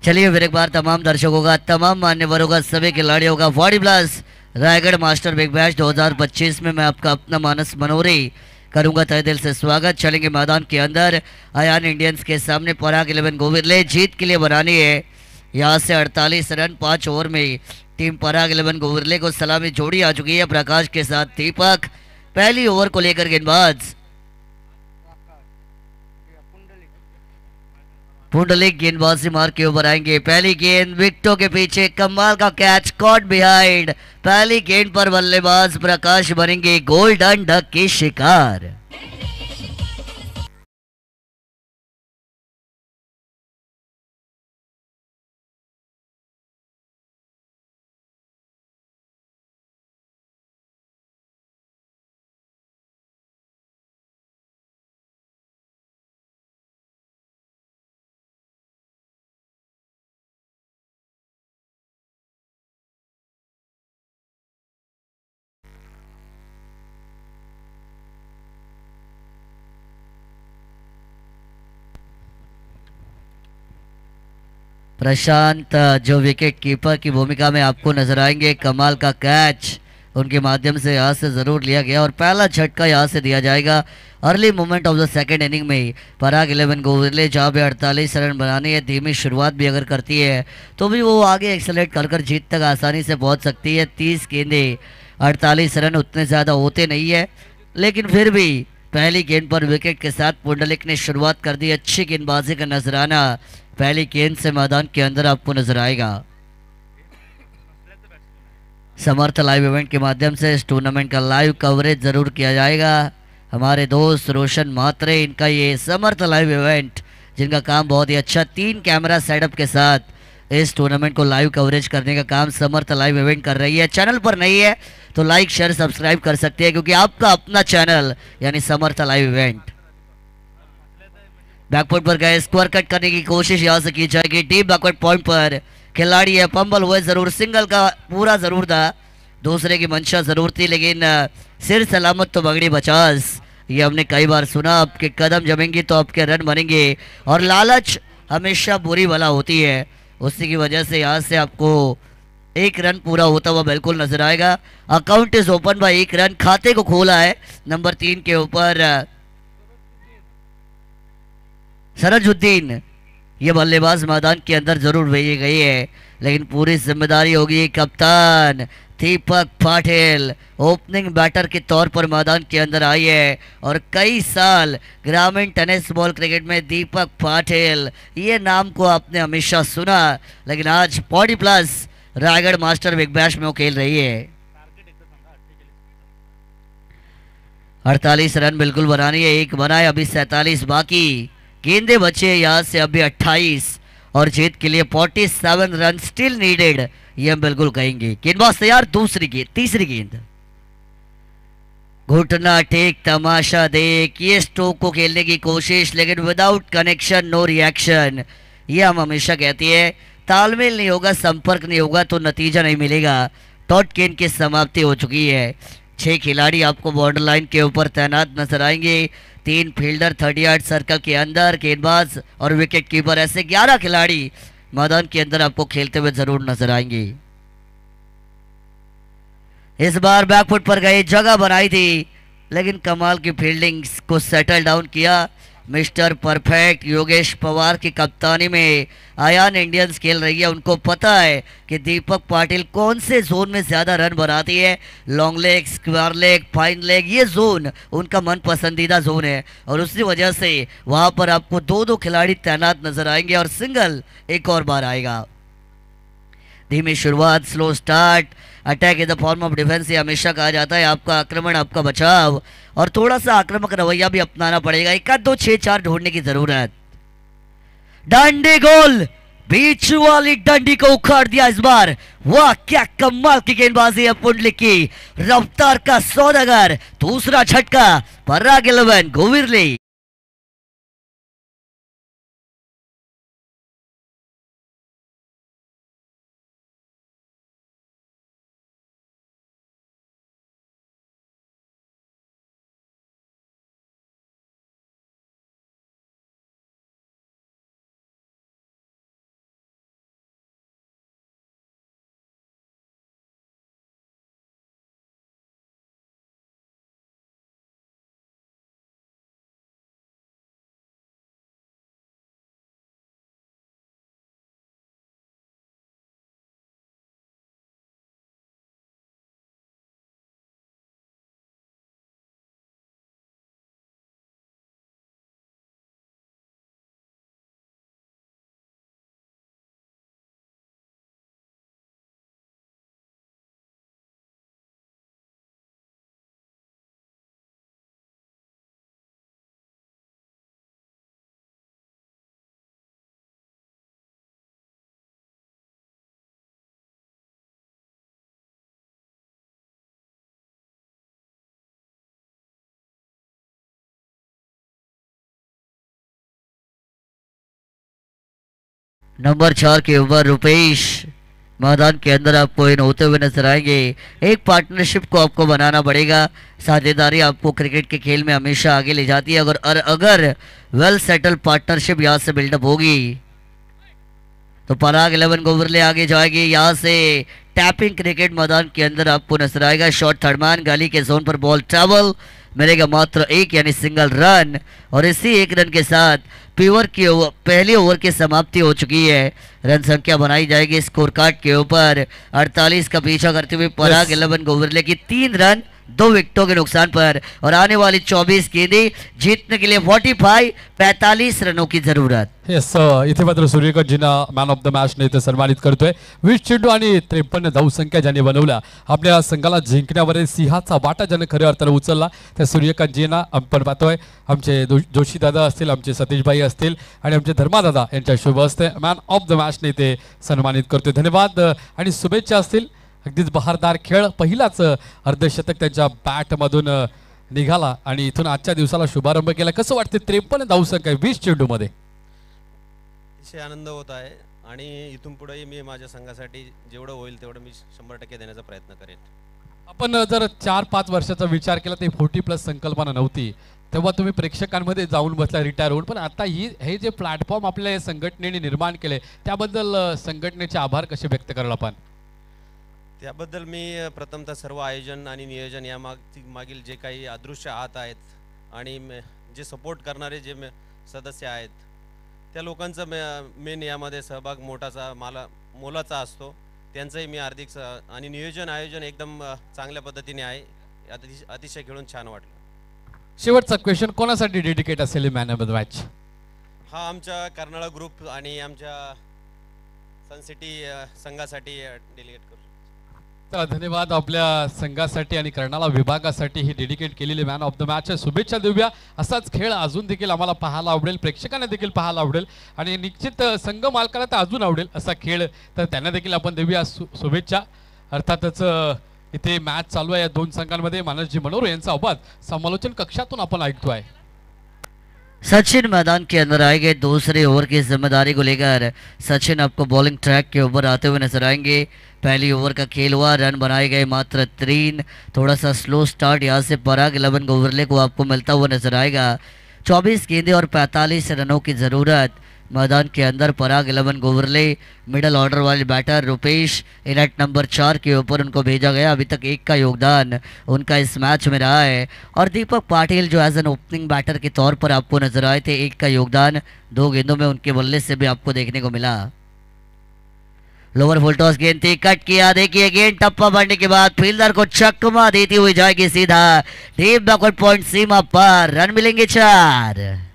चलिए फिर एक बार तमाम दर्शकों का, तमाम मान्यवरों का, सभी खिलाड़ियों का 40+ रायगढ़ मास्टर बिग बैश 2025 में मैं आपका अपना मानस मनोरे करूंगा तहे दिल से स्वागत. चलेंगे मैदान के अंदर. अयान इंडियंस के सामने पराग 11 गोविरले जीत के लिए बनानी है यहाँ से 48 रन 5 ओवर में. टीम पराग 11 गोविरले को सलामी जोड़ी आ चुकी है प्रकाश के साथ दीपक. पहली ओवर को लेकर गेंदबाज पुंडलिक गेंदबाजी मार के ऊपर आएंगे. पहली गेंद विकेटों के पीछे, कमाल का कैच, कॉट बिहाइंड. पहली गेंद पर बल्लेबाज प्रकाश बनेंगे गोल्डन डक के शिकार. प्रशांत जो विकेट कीपर की भूमिका में आपको नजर आएंगे. कमाल का कैच उनके माध्यम से यहाँ से ज़रूर लिया गया और पहला झटका यहाँ से दिया जाएगा early moment of the second inning में. पराग 11 गोविरले जहाँ पे 48 रन बनानी है, धीमी शुरुआत भी अगर करती है तो भी वो आगे एक्सेलेट कर जीत तक आसानी से पहुँच सकती है. 30 गेंदे 48 रन उतने ज़्यादा होते नहीं है, लेकिन फिर भी पहली गेंद पर विकेट के साथ पुंडलिक ने शुरुआत कर दी. अच्छी गेंदबाजी का नजराना पहली गेंद से मैदान के अंदर आपको नजर आएगा. समर्थ लाइव इवेंट के माध्यम से इस टूर्नामेंट का लाइव कवरेज जरूर किया जाएगा. हमारे दोस्त रोशन मात्रे, इनका ये समर्थ लाइव इवेंट जिनका काम बहुत ही अच्छा 3 कैमरा सेटअप के साथ इस टूर्नामेंट को लाइव कवरेज करने का काम समर्थ लाइव इवेंट कर रही है. चैनल पर नहीं है तो लाइक शेयर सब्सक्राइब कर सकते हैं क्योंकि आपका अपना चैनल यानी समर्थ लाइव इवेंट. बैकवर्ड पर गए, स्क्वायर कट करने की कोशिश यहाँ से की जाएगी. डीप बैकवर्ड पॉइंट पर खिलाड़ी है, पंबल हुए जरूर, सिंगल का पूरा जरूर था, दूसरे की मंशा जरूर थी, लेकिन सिर सलामत तो बगड़ी बचास. ये हमने कई बार सुना, आपके कदम जमेंगे तो आपके रन बनेंगे और लालच हमेशा बुरी भला होती है. उसी की वजह से यहाँ से आपको 1 रन पूरा होता हुआ बिल्कुल नजर आएगा. Account is open by 1 run, खाते को खोला है नंबर 3 के ऊपर सरजुद्दीन. ये बल्लेबाज मैदान के अंदर जरूर भेजी गई है, लेकिन पूरी जिम्मेदारी होगी कप्तान दीपक पाटिल. ओपनिंग बैटर के तौर पर मैदान के अंदर आई है और कई साल ग्रामीण टेनिस बॉल क्रिकेट में दीपक पाटिल ये नाम को आपने हमेशा सुना, लेकिन आज 40+ रायगढ़ मास्टर बिग बैश में वो खेल रही है. 48 रन बिल्कुल बनानी है, 1 बनाए, अभी 47 बाकी. गेंदे बचे यहाँ से अभी 28 और जीत के लिए 47 रन स्टिल नीडेड, ये हम बिल्कुल कहेंगे। गेंदबाज तैयार, तीसरी गेंद। घुटना टेक, तमाशा देख, ये स्ट्रोक को खेलने की कोशिश, लेकिन विदाउट कनेक्शन नो रिएक्शन। ये हम हमेशा कहते हैं, तालमेल नहीं होगा, संपर्क नहीं होगा तो नतीजा नहीं मिलेगा। टॉट गेंद की समाप्ति हो चुकी है। 6 खिलाड़ी आपको बॉर्डर लाइन के ऊपर तैनात नजर आएंगे। 3 फील्डर 30 यार्ड सर्कल के अंदर, गेंदबाज और विकेट कीपर, ऐसे 11 खिलाड़ी मैदान के अंदर आपको खेलते हुए जरूर नजर आएंगे। इस बार बैकफुट पर गई, जगह बनाई थी, लेकिन कमाल की फील्डिंग को सेटल डाउन किया मिस्टर परफेक्ट। योगेश पवार की कप्तानी में आयान इंडियंस खेल रही है। उनको पता है कि दीपक पाटिल कौन से जोन में ज्यादा रन बनाती है। Long leg, square leg, fine leg, ये जोन उनका मन पसंदीदा जोन है और उसी वजह से वहां पर आपको 2-2 खिलाड़ी तैनात नजर आएंगे और सिंगल एक और बार आएगा। धीमी शुरुआत, slow start, attack in the form of defence, ये हमेशा कहा जाता है। आपका आक्रमण, आपका बचाव और थोड़ा सा आक्रामक रवैया भी अपनाना पड़ेगा। 1-2-6-4 ढूंढने की जरूरत। डंडी गोल, बीच वाली डंडी को उखाड़ दिया इस बार। वाह क्या कमाल की गेंदबाजी है पुंडलिक की, रफ्तार का सौदागर। दूसरा झटका, पराग 11 गोविरली। नंबर 4 के ओवर रुपेश मैदान के अंदर आपको इन होते हुए नजर आएंगे। एक पार्टनरशिप को आपको बनाना पड़ेगा। साझेदारी आपको क्रिकेट के खेल में हमेशा आगे ले जाती है। अगर वेल सेटल पार्टनरशिप यहाँ से बिल्डअप होगी तो पराग 11 गोवरले आगे जाएगी। यहाँ से टैपिंग क्रिकेट मैदान के अंदर आपको नजर आएगा। शॉट थर्ड मैन, गली के जोन पर बॉल ट्रैवल, मिलेगा मात्र 1 यानी सिंगल रन। और इसी 1 रन के साथ पीवर की पहली ओवर की समाप्ति हो चुकी है। रन संख्या बनाई जाएगी स्कोर कार्ड के ऊपर 48 का पीछा करते हुए पराग 11 गोवरले की 3 रन 2 विकेटों के नुकसान पर। और आने वाली 24 गेंदें जीतने के लिए 45 रनों की जरूरत। येस, इथे मात्र सूर्यकांतजींना मॅन ऑफ द मॅच ने इथे सन्मानित करतोय। 20 चेंडू आणि 53 धावसंख्या ज्यांनी बनवल्या, आपल्या संघाला जिंकण्यावर सिंहाचा वाटा ज्याने खऱ्या अर्थाने उचलला त्या सूर्यकांतजींना आपण पाहतोय। आमचे जोशी दादा असतील, आमचे सतीशभाई असतील आणि आमचे धर्मादादा यांच्या शुभ हस्ते मॅन ऑफ द मॅच ने इथे सन्मानित करतोय। धन्यवाद आणि शुभेच्छा असतील। अगदीच बहारदार खेळ, पहिलाच अर्धशतक त्यांच्या बॅटमधून निघाला आणि इथून आजच्या दिवसाला शुभारंभ केला। कसं वाटते 53 धावसंख्या 20 चेंडूमध्ये? अतिशय आनंद होत आहे आणि इथून पुढे मी माझ्या संघासाठी जेवढं होईल तेवढं मी 100% देण्याचा प्रयत्न करेन। आपण जर 4-5 वर्षाचा विचार केला तर 40+ संकल्पना नव्हती, तेव्हा तुम्ही प्रेक्षकांमध्ये जाऊन बसला रिटायर होऊन, पण आता हे जे प्लॅटफॉर्म आपल्या संघटनेने निर्माण केले त्याबद्दल संघटनेचे आभार कसे व्यक्त कराल आपण? त्याबद्दल मी प्रथमतः सर्व आयोजन आणि नियोजन या मागील जे काही अदृश्य हात आहेत आणि जे सपोर्ट करणारे जे सदस्य आहेत त्या लोकांचा मेन यामध्ये सहभाग मोलाचा असतो। त्यांचंही मी हार्दिक आणि नियोजन आयोजन एकदम चांगल्या पद्धतीने आहे। अतिशय खेळून छान वाटलं। शेवटचा क्वेश्चन कोणासाठी डेडिकेट असेल मॅन ऑफ द मॅच? हा आमच्या कर्नाळा ग्रुप आणि आमच्या सनसिटी संघासाठी डेलिगेट करू। चला धन्यवाद आपल्या संघासाठी आणि कर्णाला विभागासाठी ही डेडिकेट केलेली मॅन ऑफ द मॅच शुभेच्छा देऊया. असाच खेळ अजून देखील आम्हाला पाहायला आवडेल, प्रेक्षकांना देखील पाहायला आवडेल आणि निश्चित संघ मालकाला तर अजून आवडेल असा खेळ, तर त्यांना देखील आपण देऊया शुभेच्छा. अर्थातच इथे मॅच चालू आहे या दोन संघांमध्ये. मानसजी मनोरे यांचा आवाज समालोचन कक्षातून आपण ऐकतोय. सचिन मैदान के अंदर आएंगे. दूसरे ओवर की जिम्मेदारी को लेकर सचिन आपको बॉलिंग ट्रैक के ऊपर आते हुए नजर आएंगे. पहली ओवर का खेल हुआ, रन बनाए गए मात्र 3. थोड़ा सा स्लो स्टार्ट यहाँ से पराग 11 गोवरले को आपको मिलता हुआ नजर आएगा. 24 गेंदें और 45 रनों की ज़रूरत. मैदान के अंदर पराग 11 गोवरले मिडल ऑर्डर वाले बैटर रुपेश इनट नंबर 4 के ऊपर उनको भेजा गया. अभी तक 1 का योगदान उनका इस मैच में रहा है. और दीपक पाटिल जो एज एन ओपनिंग बैटर के तौर पर आपको नजर आए थे, 1 का योगदान 2 गेंदों में उनके बल्ले से भी आपको देखने को मिला. लोअर फुल टॉस गेंद थी, कट किया. देखिए गेंद टप्पा बढ़ने के बाद फील्डर को चकमा देती हुई जाएगी सीधा डीप बैकवर्ड पॉइंट सीमा पर. रन मिलेंगे 4.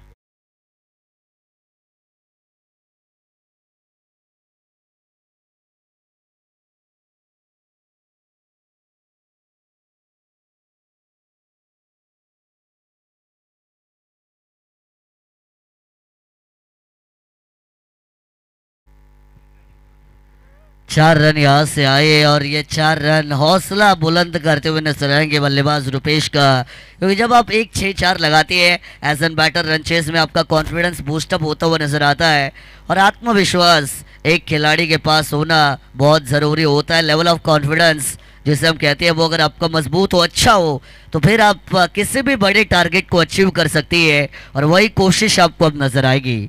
चार रन यहाँ से आए और ये 4 रन हौसला बुलंद करते हुए नजर आएंगे बल्लेबाज रुपेश का. क्योंकि जब आप 1-6-4 लगाते हैं as an batter, run chase में आपका कॉन्फिडेंस बूस्टअप होता हुआ नजर आता है और आत्मविश्वास एक खिलाड़ी के पास होना बहुत ज़रूरी होता है. लेवल ऑफ कॉन्फिडेंस जिसे हम कहते हैं वो अगर आपका मजबूत हो, अच्छा हो, तो फिर आप किसी भी बड़े टारगेट को अचीव कर सकती है और वही कोशिश आपको अब नजर आएगी.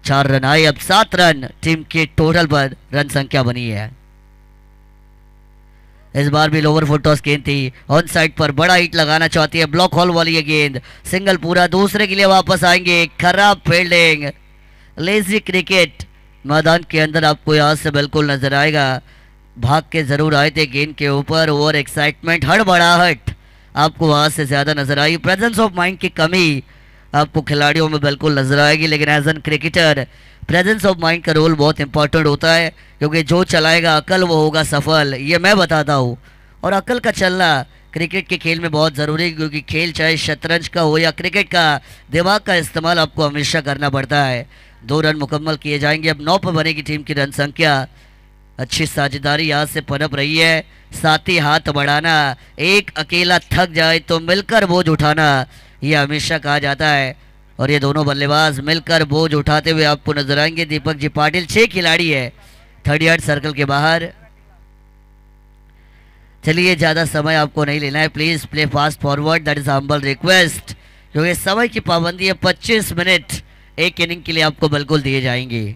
4 रन आए, अब 7 रन टीम के टोटल पर रन संख्या बनी है. इस बार भी लोअर फुट टॉस गेंद थी, ऑन साइड पर बड़ा हिट लगाना चाहती है, ब्लॉक हॉल वाली ये गेंद, सिंगल पूरा. दूसरे के लिए वापस आएंगे, खराब फील्डिंग, लेजी क्रिकेट मैदान के अंदर आपको यहाँ से बिल्कुल नजर आएगा. भाग के जरूर आए थे गेंद के ऊपर, ओवर एक्साइटमेंट, हड़बड़ाहट आपको वहां से ज्यादा नजर आई. प्रेजेंस ऑफ माइंड की कमी आपको खिलाड़ियों में बिल्कुल नजर आएगी. लेकिन as an cricketer presence of mind का रोल बहुत इंपॉर्टेंट होता है, क्योंकि जो चलाएगा अकल वो होगा सफल, ये मैं बताता हूँ. और अकल का चलना क्रिकेट के खेल में बहुत ज़रूरी है, क्योंकि खेल चाहे शतरंज का हो या क्रिकेट का, दिमाग का इस्तेमाल आपको हमेशा करना पड़ता है. 2 रन मुकम्मल किए जाएंगे. अब 9 पर बनेगी टीम की रन संख्या. अच्छी साझेदारी यहाँ से पनप रही है. साथी हाथ बढ़ाना, एक अकेला थक जाए तो मिलकर बोझ उठाना, ये हमेशा कहा जाता है. और ये दोनों बल्लेबाज मिलकर बोझ उठाते हुए आपको नजर आएंगे. दीपक जी पाटिल 6 खिलाड़ी है 38 सर्कल के बाहर. चलिए ज़्यादा समय आपको नहीं लेना है, please play fast forward, that is humble request, क्योंकि समय की पाबंदी है. 25 मिनट एक इनिंग के लिए आपको बिल्कुल दिए जाएंगे.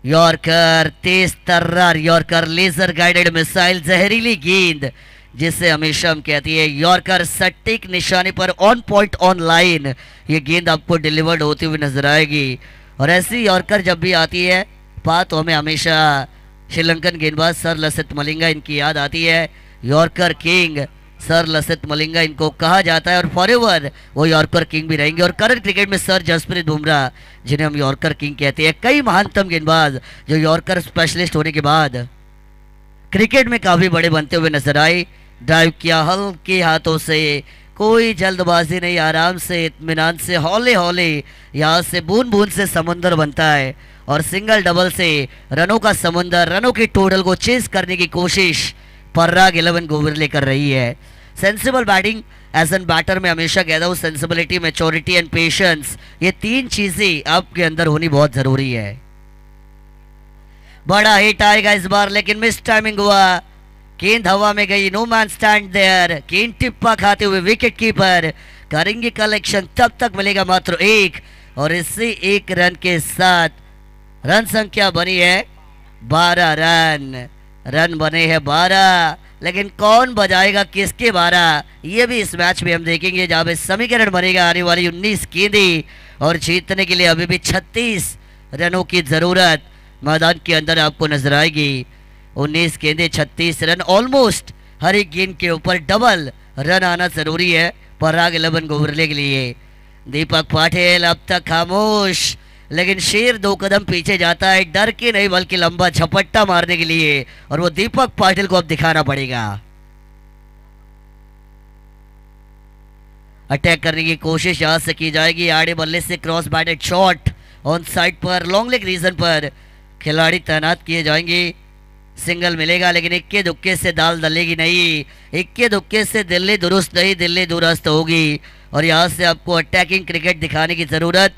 यॉर्कर, तेज तर्रार यॉर्कर, लेजर गाइडेड मिसाइल, जहरीली गेंद जिसे हमेशा हम कहती है यॉर्कर, सटीक निशाने पर, ऑन पॉइंट, ऑन लाइन ये गेंद आपको डिलीवर्ड होती हुई नजर आएगी. और ऐसी यॉर्कर जब भी आती है बात, तो हमें हमेशा श्रीलंकन गेंदबाज सर लसित मलिंगा इनकी याद आती है. Yorker king sir Lasith Malinga इनको कहा जाता है और फॉरएवर वो यॉर्कर किंग भी रहेंगे. और करंट क्रिकेट में सर जसप्रीत बुमराह जिन्हें हम यॉर्कर किंग कहते हैं. कई महानतम गेंदबाज जो यॉर्कर स्पेशलिस्ट होने के बाद क्रिकेट में काफ़ी बड़े बनते हुए नजर आए. ड्राइव किया हल्के हाथों से, कोई जल्दबाजी नहीं, आराम से, इत्मीनान से, हौले हौले यहाँ से बूंद बूंद से समुंदर बनता है. और सिंगल डबल से रनों का समुंदर, रनों की टोटल को चेस करने की कोशिश पराग 11 गोवरले कर रही है. Sensible batting as an batter में हमेशा कहता हूँ, सेंसिबिलिटी, मैच्योरिटी एंड पेशेंस, ये 3 चीजें आपके अंदर होनी बहुत जरूरी है. बड़ा हिट आएगा इस बार, लेकिन मिस टाइमिंग हुआ, गेंद हवा में गई, नो मैन स्टैंड देयर. गेंद टिप्पा खाते हुए विकेट कीपर करेंगे कलेक्शन, तब तक मिलेगा मात्र 1. और इसी 1 रन के साथ रन संख्या बनी है 12 रन. रन बने हैं 12, लेकिन कौन बजाएगा किसके 12, ये भी इस मैच में हम देखेंगे, जहाँ पे समीकरण बनेगा आने वाली 19 गेंदें. और जीतने के लिए अभी भी 36 रनों की जरूरत मैदान के अंदर आपको नजर आएगी. 19 गेंदें 36 रन, ऑलमोस्ट हर एक गेंद के ऊपर डबल रन आना जरूरी है पराग 11 गोवरले के लिए. दीपक पाटिल अब तक खामोश, लेकिन शेर 2 कदम पीछे जाता है, डर के नहीं बल्कि लंबा झपट्टा मारने के लिए, और वो दीपक पाटिल को अब दिखाना पड़ेगा। अटैक करने की कोशिश यहां से की जाएगी, आड़े बल्ले से cross batted shot on side पर, लॉन्ग लेग रीजन पर खिलाड़ी तैनात किए जाएंगे। सिंगल मिलेगा लेकिन इक्के दुक्के से दाल दलेगी नहीं, इक्के दुक्के से दिल्ली दुरुस्त नहीं, दिल्ली दुरुस्त होगी। और यहाँ से आपको अटैकिंग क्रिकेट दिखाने की जरूरत।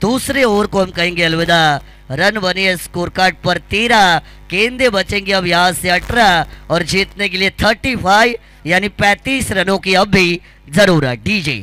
दूसरे ओवर को हम कहेंगे अलविदा। रन बने स्कोर कार्ड पर 13, गेंदे बचेंगे अब यहाँ से 18, और जीतने के लिए 35 यानी 35 रनों की अब भी जरूरत। डीजे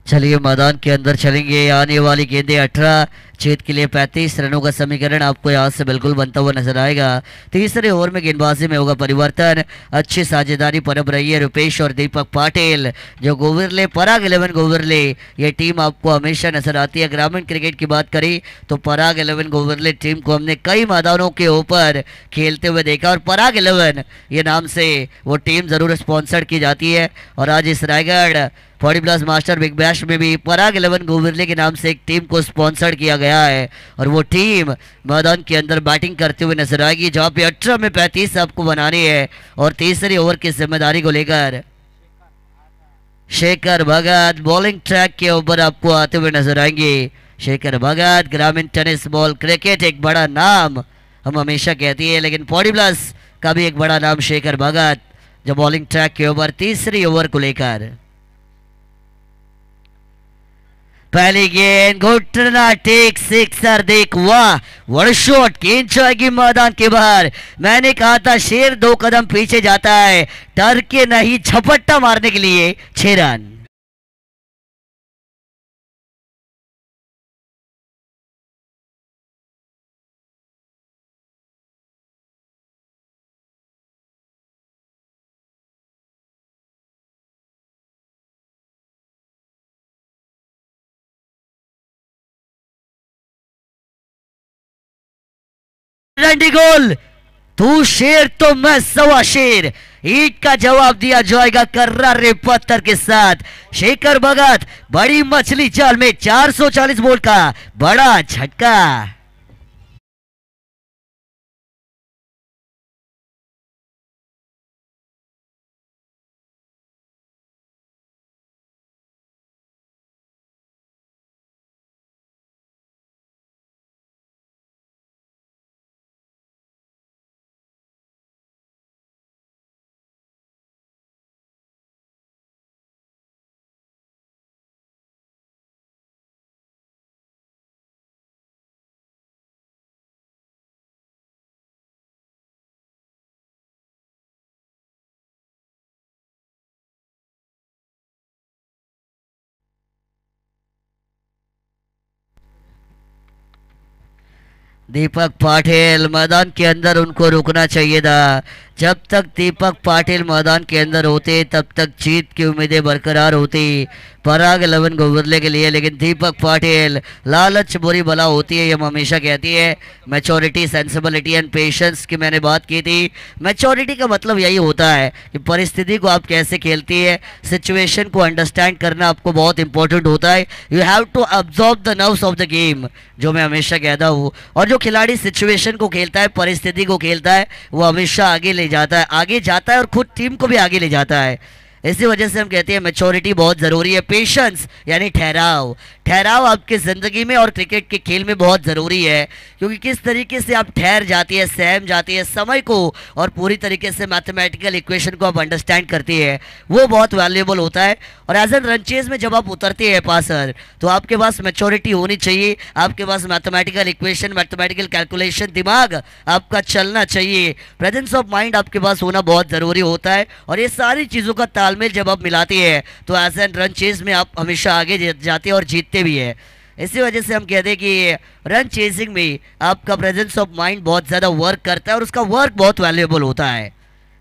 चलिए मैदान के अंदर चलेंगे। आने वाली गेंदें 18, जीत के लिए 35 रनों का समीकरण आपको यहाँ से बिल्कुल बनता हुआ नजर आएगा। तीसरे ओवर में गेंदबाजी में होगा परिवर्तन। अच्छी साझेदारी परब रही है रुपेश और दीपक पाटिल। जो गोविरले पराग 11 गोविरले, ये टीम आपको हमेशा नजर आती है। ग्रामीण क्रिकेट की बात करें तो पराग 11 गोविरले टीम को हमने कई मैदानों के ऊपर खेलते हुए देखा, और पराग 11 ये नाम से वो टीम जरूर स्पॉन्सर की जाती है। और आज इस रायगढ़ 40+ मास्टर बिग बैश में भी पराग 11 गोविरले के नाम से एक टीम को स्पॉन्सर किया गया है, और वो टीम मैदान के अंदर बैटिंग करते हुए नजर आएगी, जहां पे 18 में 35 आपको बनानी है। और तीसरे ओवर की जिम्मेदारी को लेकर शेखर भगत बॉलिंग ट्रैक के ऊपर आपको आते हुए नजर आएंगे। शेखर भगत ग्रामीण टेनिस बॉल क्रिकेट एक बड़ा नाम हम हमेशा कहती है, लेकिन 40+ का भी एक बड़ा नाम शेखर भगत, जो बॉलिंग ट्रैक के ऊपर तीसरी ओवर को लेकर। पहली गेंद घुटना टेक सिक्सर, देख वाह व्हाट शॉट, गेंद जाएगी मैदान के बाहर। मैंने कहा था शेर 2 कदम पीछे जाता है, डर के नहीं झपट्टा मारने के लिए 6 रन। रंडी गोल, तू शेर तो मैं सवा शेर, ईट का जवाब दिया जाएगा कर्रारे पत्थर के साथ। शेखर भगत बड़ी मछली जाल में 440 बोल्ट का बड़ा झटका। दीपक पाटिल मैदान के अंदर, उनको रुकना चाहिए था। जब तक दीपक पाटिल मैदान के अंदर होते तब तक जीत की उम्मीदें बरकरार होती। पराग 11 गोविरले के लिए, लेकिन दीपक पाटिल, लालच बुरी बला होती है, ये हम हमेशा कहती है। मैच्योरिटी, सेंसिबिलिटी एंड पेशेंस की मैंने बात की थी। मैच्योरिटी का मतलब यही होता है कि परिस्थिति को आप कैसे खेलती है, सिचुएशन को अंडरस्टैंड करना आपको बहुत इंपॉर्टेंट होता है। You have to absorb the nerves of the game, जो मैं हमेशा कहता हूँ। और जो खिलाड़ी सिचुएशन को खेलता है, परिस्थिति को खेलता है, वो हमेशा आगे ले जाता है, आगे जाता है और खुद टीम को भी आगे ले जाता है। इसी वजह से हम कहते हैं मैच्योरिटी बहुत ज़रूरी है। पेशेंस यानी ठहराव, ठहराव आपकी ज़िंदगी में और क्रिकेट के खेल में बहुत ज़रूरी है, क्योंकि किस तरीके से आप ठहर जाती है, सहम जाती है समय को, और पूरी तरीके से मैथमेटिकल इक्वेशन को आप अंडरस्टैंड करती है, वो बहुत वैल्यूएबल होता है। और एज एन रन चेज में जब आप उतरते हैं पासर, तो आपके पास मैच्योरिटी होनी चाहिए, आपके pass mathematical equation, mathematical calculation, दिमाग आपका चलना चाहिए, प्रेजेंस ऑफ माइंड आपके पास होना बहुत ज़रूरी होता है। और ये सारी चीज़ों का तालमेल जब आप मिलाती है, तो एज एन रन चेज में आप हमेशा आगे जाते हैं और जीतते भी है। इसी वजह से हम कहते हैं कि रन चेजिंग में आपका प्रेजेंस ऑफ माइंड बहुत ज़्यादा वर्क करता है, और उसका वर्क बहुत वैल्यूएबल होता है।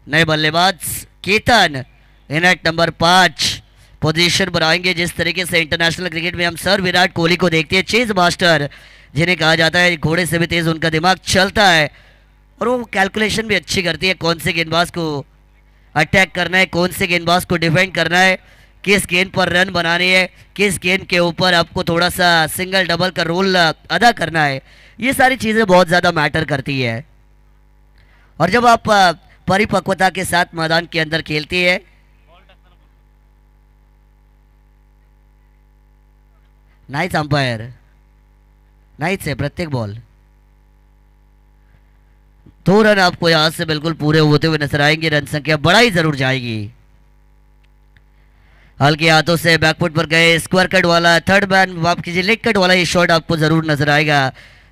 नए बल्लेबाज केतन इनट नंबर 5 पोजीशन पर आएंगे। जिस तरीके से इंटरनेशनल क्रिकेट में हम सर विराट कोहली को देखते हैं, चेज मास्टर जिन्हें कहा जाता है, घोड़े से भी तेज उनका दिमाग चलता है, और वो कैलकुलेशन भी अच्छी करती है, कौन से गेंदबाज को अटैक करना है, कौन से गेंदबाज को डिफेंड करना है, किस गेंद पर रन बनानी है, किस गेंद के ऊपर आपको थोड़ा सा सिंगल डबल का रोल अदा करना है। ये सारी चीज़ें बहुत ज़्यादा मैटर करती है। और जब आप परिपक्वता के साथ मैदान के अंदर खेलती है, नाइस अंपायर, नाइस है प्रत्येक बॉल। 2 रन आपको यहां से बिल्कुल पूरे होते हुए नजर आएंगे, रन संख्या बढ़ाई जरूर जाएगी। हल्के हाथों से बैकफुट पर गए, स्क्वायर कट वाला थर्ड मैन, माफ कीजिए लेग कट वाला ये शॉट आपको जरूर नजर आएगा।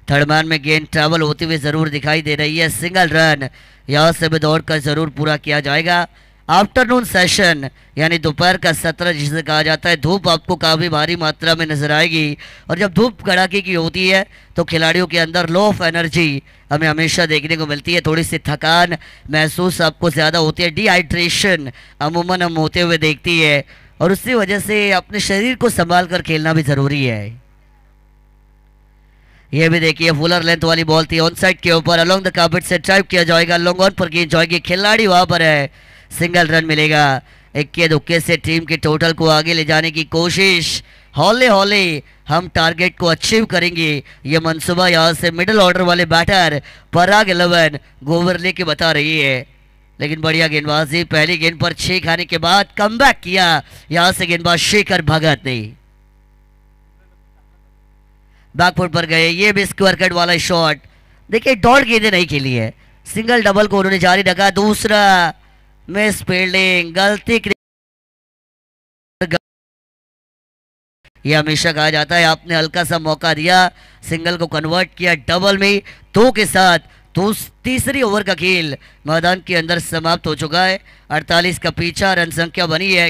थर्ड मैन में गेंद ट्रैवल होते हुए जरूर दिखाई दे रही है। सिंगल रन यहां से भी दौड़कर जरूर पूरा किया जाएगा। आफ्टरनून सेशन यानी दोपहर का सत्र जिसे कहा जाता है, धूप आपको काफ़ी भारी मात्रा में नजर आएगी, और जब धूप कड़ाके की होती है तो खिलाड़ियों के अंदर लो ऑफ एनर्जी हमें हमेशा देखने को मिलती है, थोड़ी सी थकान महसूस आपको ज़्यादा होती है, डिहाइड्रेशन अमूमन हम होते हुए देखती है, और उसी वजह से अपने शरीर को संभाल कर खेलना भी ज़रूरी है। ये भी देखिए फुलर लेंथ वाली बॉल थी, ऑन साइड के ऊपर अलोंग द कार्पेट से ड्राइव किया जाएगा, लॉन्ग ऑन पर गेंद जाएगी, खिलाड़ी वहां पर है, सिंगल रन मिलेगा। इक्के दुक्के से टीम के टोटल को आगे ले जाने की कोशिश, हौले हौले हम टारगेट को अचीव करेंगे, ये मंसूबा यहाँ से मिडिल ऑर्डर वाले बैटर पराग 11 गोवरले की बता रही है। लेकिन बढ़िया गेंदबाजी, पहली गेंद पर 6 खाने के बाद कमबैक किया यहाँ से गेंदबाज शेखर भगत ने, बैकफुट पर गए, ये भी स्क्वायर कट वाला शॉट। देखिए डॉट गेंदें नहीं खेली है, सिंगल डबल को उन्होंने जारी रखा। दूसरा मिस फील्डिंग, गलती, ये हमेशा कहा जाता है आपने हल्का सा मौका दिया, सिंगल को कन्वर्ट किया डबल में, 2 के साथ। तो तीसरी ओवर का खेल मैदान के अंदर समाप्त हो चुका है। 48 का पीछा, रन संख्या बनी है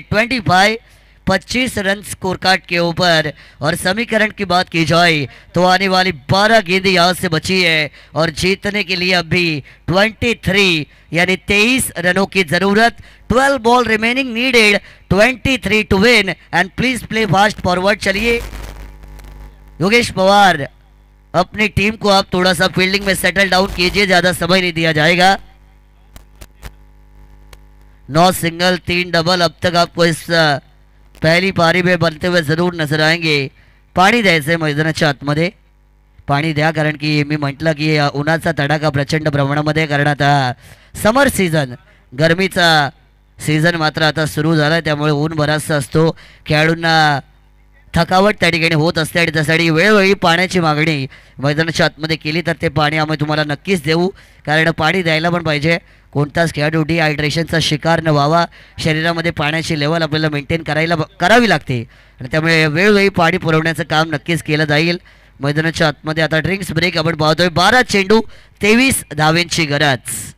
25 रन स्कोर कार्ड के ऊपर। और समीकरण की बात की जाए तो आने वाली 12 गेंदें यहाँ से बची है, और जीतने के लिए अभी 23 यानी 23 रनों की जरूरत। 12 ball remaining needed, 23 to win, and please play fast forward. चलिए योगेश पवार, अपनी टीम को आप थोड़ा सा फील्डिंग में सेटल डाउन कीजिए, ज्यादा समय नहीं दिया जाएगा। 9 सिंगल 3 डबल अब तक आपको इस पहली पारी में बनते हुए जरूर नजर आएंगे। पाणी द्यायचंय मैदानाच्या आतमध्ये, पाणी द्या, कारण की मी म्हटलं की उन्हाचा तडाखा प्रचंड प्रमाणामध्ये, कारण आता समर सीझन, गरमीचा सीझन मात्र आता सुरू झाला, त्यामुळे ऊन बराचसा असतो, खेळाडूंना थकावट त्या ठिकाणी होत असते, आणि त्यासाठी वेळोवेळी पाण्याची मागणी मैदानाच्या आतमध्ये केली तर ते पाणी आम्ही तुम्हाला नक्कीच देऊ, कारण पाणी द्यायला पण पाहिजे। कोणताच खेळाडू डिहायड्रेशनचा शिकार न व्हावा, शरीरामध्ये पाण्याची लेवल आपल्याला मेंटेन करावी लागते, आणि त्यामुळे वेळोवेळी पाणी पुरवण्याचं काम नक्कीच केलं जाईल। मैदानाच्या आतमध्ये आता ड्रिंक्स ब्रेक आपण पाहतोय, 12 चेंडू 23 धावेंची गरज।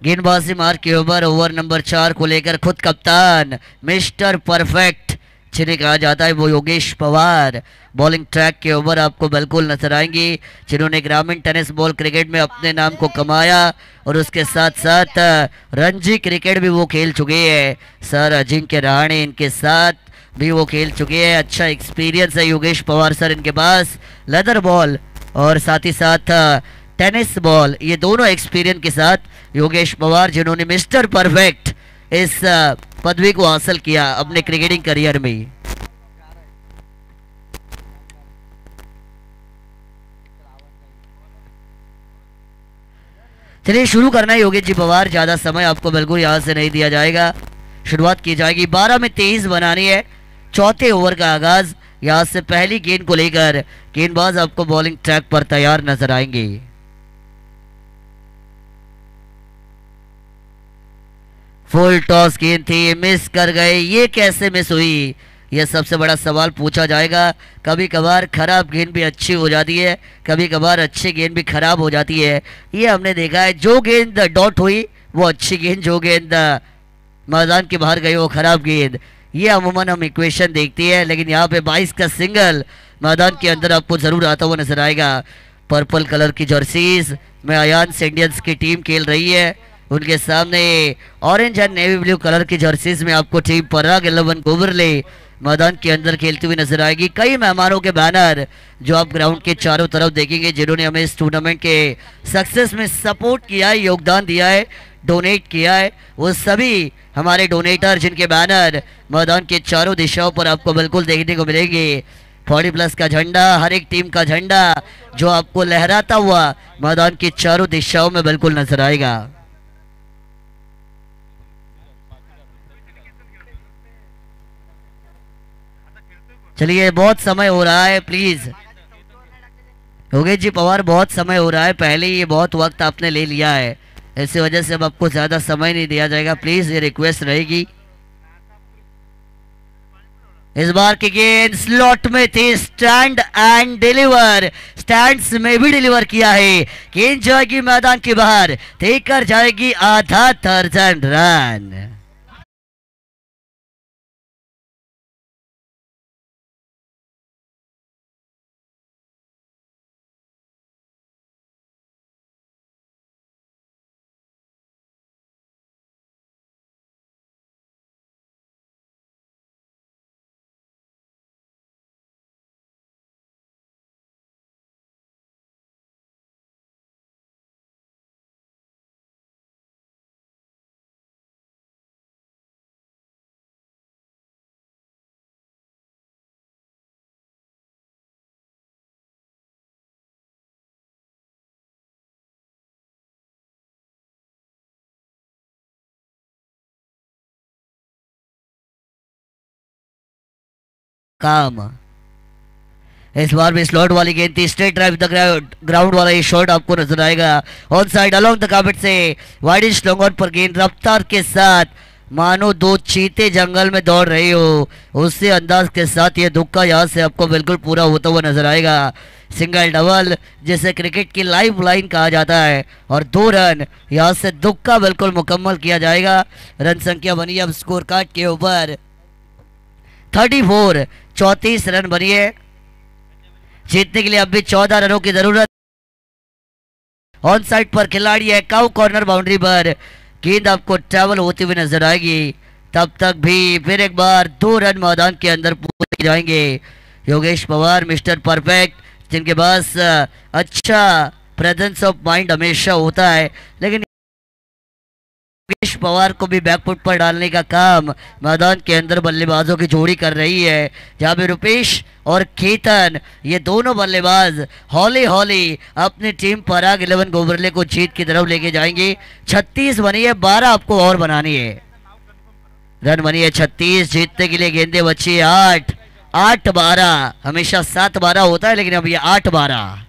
गेंदबाजी मार के ओवर नंबर 4 को लेकर खुद कप्तान मिस्टर परफेक्ट जिन्हें कहा जाता है वो योगेश पवार बॉलिंग ट्रैक के ओवर आपको बिल्कुल नजर आएंगे, जिन्होंने ग्रामीण टेनिस बॉल क्रिकेट में अपने नाम को कमाया और उसके साथ साथ रणजी क्रिकेट भी वो खेल चुके हैं। सर अजिंक्य रहाणे इनके साथ भी वो खेल चुके हैं। अच्छा एक्सपीरियंस है योगेश पवार सर इनके पास, लेदर बॉल और साथ ही साथ टेनिस बॉल, ये दोनों एक्सपीरियंस के साथ योगेश पवार जिन्होंने मिस्टर परफेक्ट इस पदवी को हासिल किया अपने क्रिकेटिंग करियर में। चलिए शुरू करना है योगेश जी पवार, ज्यादा समय आपको बिल्कुल यहां से नहीं दिया जाएगा। शुरुआत की जाएगी 12 में 23 बनानी है, चौथे ओवर का आगाज। यहां से पहली गेंद को लेकर गेंदबाज आपको बॉलिंग ट्रैक पर तैयार नजर आएंगे। फुल टॉस गेंद थी, मिस कर गए, ये कैसे मिस हुई, यह सबसे बड़ा सवाल पूछा जाएगा। कभी कभार खराब गेंद भी अच्छी हो जाती है, कभी कभार अच्छी गेंद भी खराब हो जाती है, ये हमने देखा है। जो गेंद डॉट हुई वो अच्छी गेंद, जो गेंद मैदान के बाहर गई वो खराब गेंद, ये अमूमन हम इक्वेशन देखती है। लेकिन यहाँ पे 22 का सिंगल मैदान के अंदर आपको जरूर आता हुआ नजर आएगा। पर्पल कलर की जर्सीज में अयान्स इंडियंस की टीम खेल रही है, उनके सामने orange end navy blue colour की जर्सीज में आपको टीम पराग 11 गोबरले मैदान के अंदर खेलती हुई नजर आएगी। कई मेहमानों के बैनर जो आप ग्राउंड के चारों तरफ देखेंगे, जिन्होंने हमें इस टूर्नामेंट के सक्सेस में सपोर्ट किया है, योगदान दिया है, डोनेट किया है, वो सभी हमारे डोनेटर जिनके बैनर मैदान के चारों दिशाओं पर आपको बिल्कुल देखने को मिलेंगे। 40+ का झंडा, हर एक टीम का झंडा जो आपको लहराता हुआ मैदान की चारों दिशाओं में बिल्कुल नजर आएगा। चलिए बहुत समय हो रहा है, प्लीज योगेश जी पवार बहुत समय हो रहा है, पहले ये बहुत वक्त आपने ले लिया है, इसी वजह से अब आपको ज्यादा समय नहीं दिया जाएगा, प्लीज ये रिक्वेस्ट रहेगी। इस बार की गेंद स्लॉट में थी, स्टैंड एंड डिलीवर, स्टैंड्स में भी डिलीवर किया है। गेंद जाएगी मैदान के बाहर, देकर जाएगी आधा दर्जन रन। काम इस बार भी स्लॉट वाली गेंद थी, स्ट्रेट ड्राइव द ग्राउंड वाला ये शॉट आपको नजर आएगा on side along the carpet से वाइडिश लॉन्ग ऑन पर गेंद रफ्तार के साथ, मानो दो चीते जंगल में दौड़ रही हो, उसी अंदाज के साथ ये दुक्का यहाँ से आपको बिल्कुल पूरा होता हुआ नजर आएगा। सिंगल डबल जिसे क्रिकेट की लाइफ लाइन कहा जाता है, और 2 रन यहाँ से दुक्का बिल्कुल मुकम्मल किया जाएगा। रन संख्या बनी अब स्कोर कार्ड के ऊपर 34, 34 रन बनी है। जीतने के लिए अब भी 14 रनों की जरूरत। ऑन साइड पर खिलाड़ी है, काउ कॉर्नर बाउंड्री पर गेंद आपको ट्रैवल होती हुई नजर आएगी। तब तक भी फिर एक बार 2 रन मैदान के अंदर पूरे जाएंगे। योगेश पवार मिस्टर परफेक्ट, जिनके पास अच्छा प्रेजेंस ऑफ माइंड हमेशा होता है, लेकिन योगेश पवार को भी बैकफुट पर डालने का काम मैदान के अंदर बल्लेबाजों की जोड़ी कर रही है, जहां पे रुपेश और केतन ये दोनों बल्लेबाज हौली हौली अपनी टीम पराग 11 गोबरले को जीत की तरफ लेके जाएंगे। 36 बनी है, 12 आपको और बनानी है। रन बनी है 36, जीतने के लिए गेंदे बची है 8, 8-12, हमेशा 7-12 होता है, लेकिन अब ये 8-12,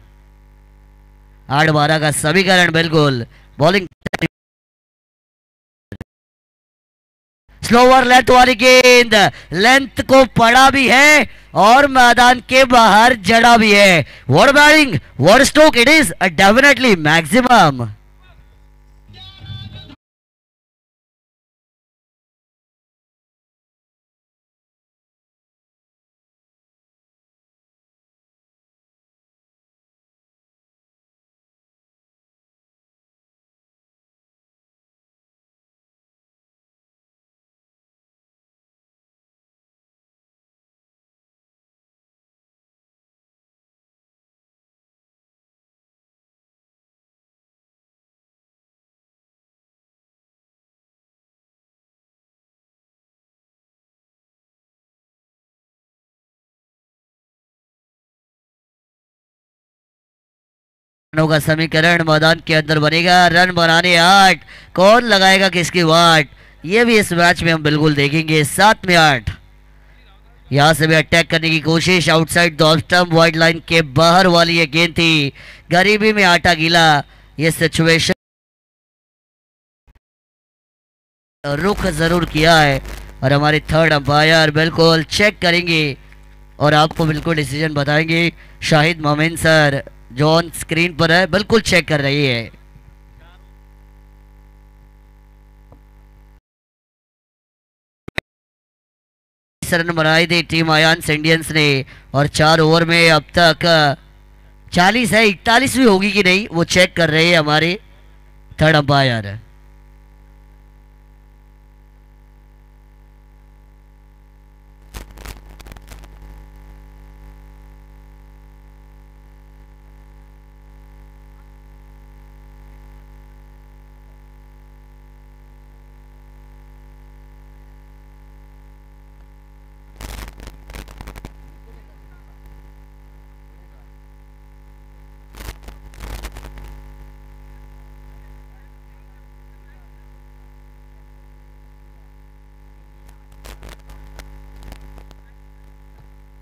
8-12 का समीकरण बिल्कुल। बॉलिंग स्लोवर लेंथ वाली गेंद, लेंथ को पड़ा भी है और मैदान के बाहर जड़ा भी है। What batting, what stroke, it is definitely maximum. रनों का समीकरण मैदान के अंदर बनेगा। रन बनाने 8, कौन लगाएगा किसकी वाट, ये भी इस मैच में हम बिल्कुल देखेंगे। 7 में 8, यहां से भी अटैक करने की कोशिश, outside the off stump, wide line के बाहर वाली ये गेंद थी। गरीबी में आटा गीला ये सिचुएशन रुख जरूर किया है और हमारे थर्ड अंपायर बिल्कुल चेक करेंगे और आपको बिल्कुल डिसीजन बताएंगे। शाहिद मोमिन सर जो ऑन स्क्रीन पर है बिल्कुल चेक कर रही है। रन बनाई थी टीम आयांस इंडियंस ने और 4 ओवर में अब तक 40 है, 41 भी होगी कि नहीं वो चेक कर रहे हैं हमारे थर्ड अंपायर।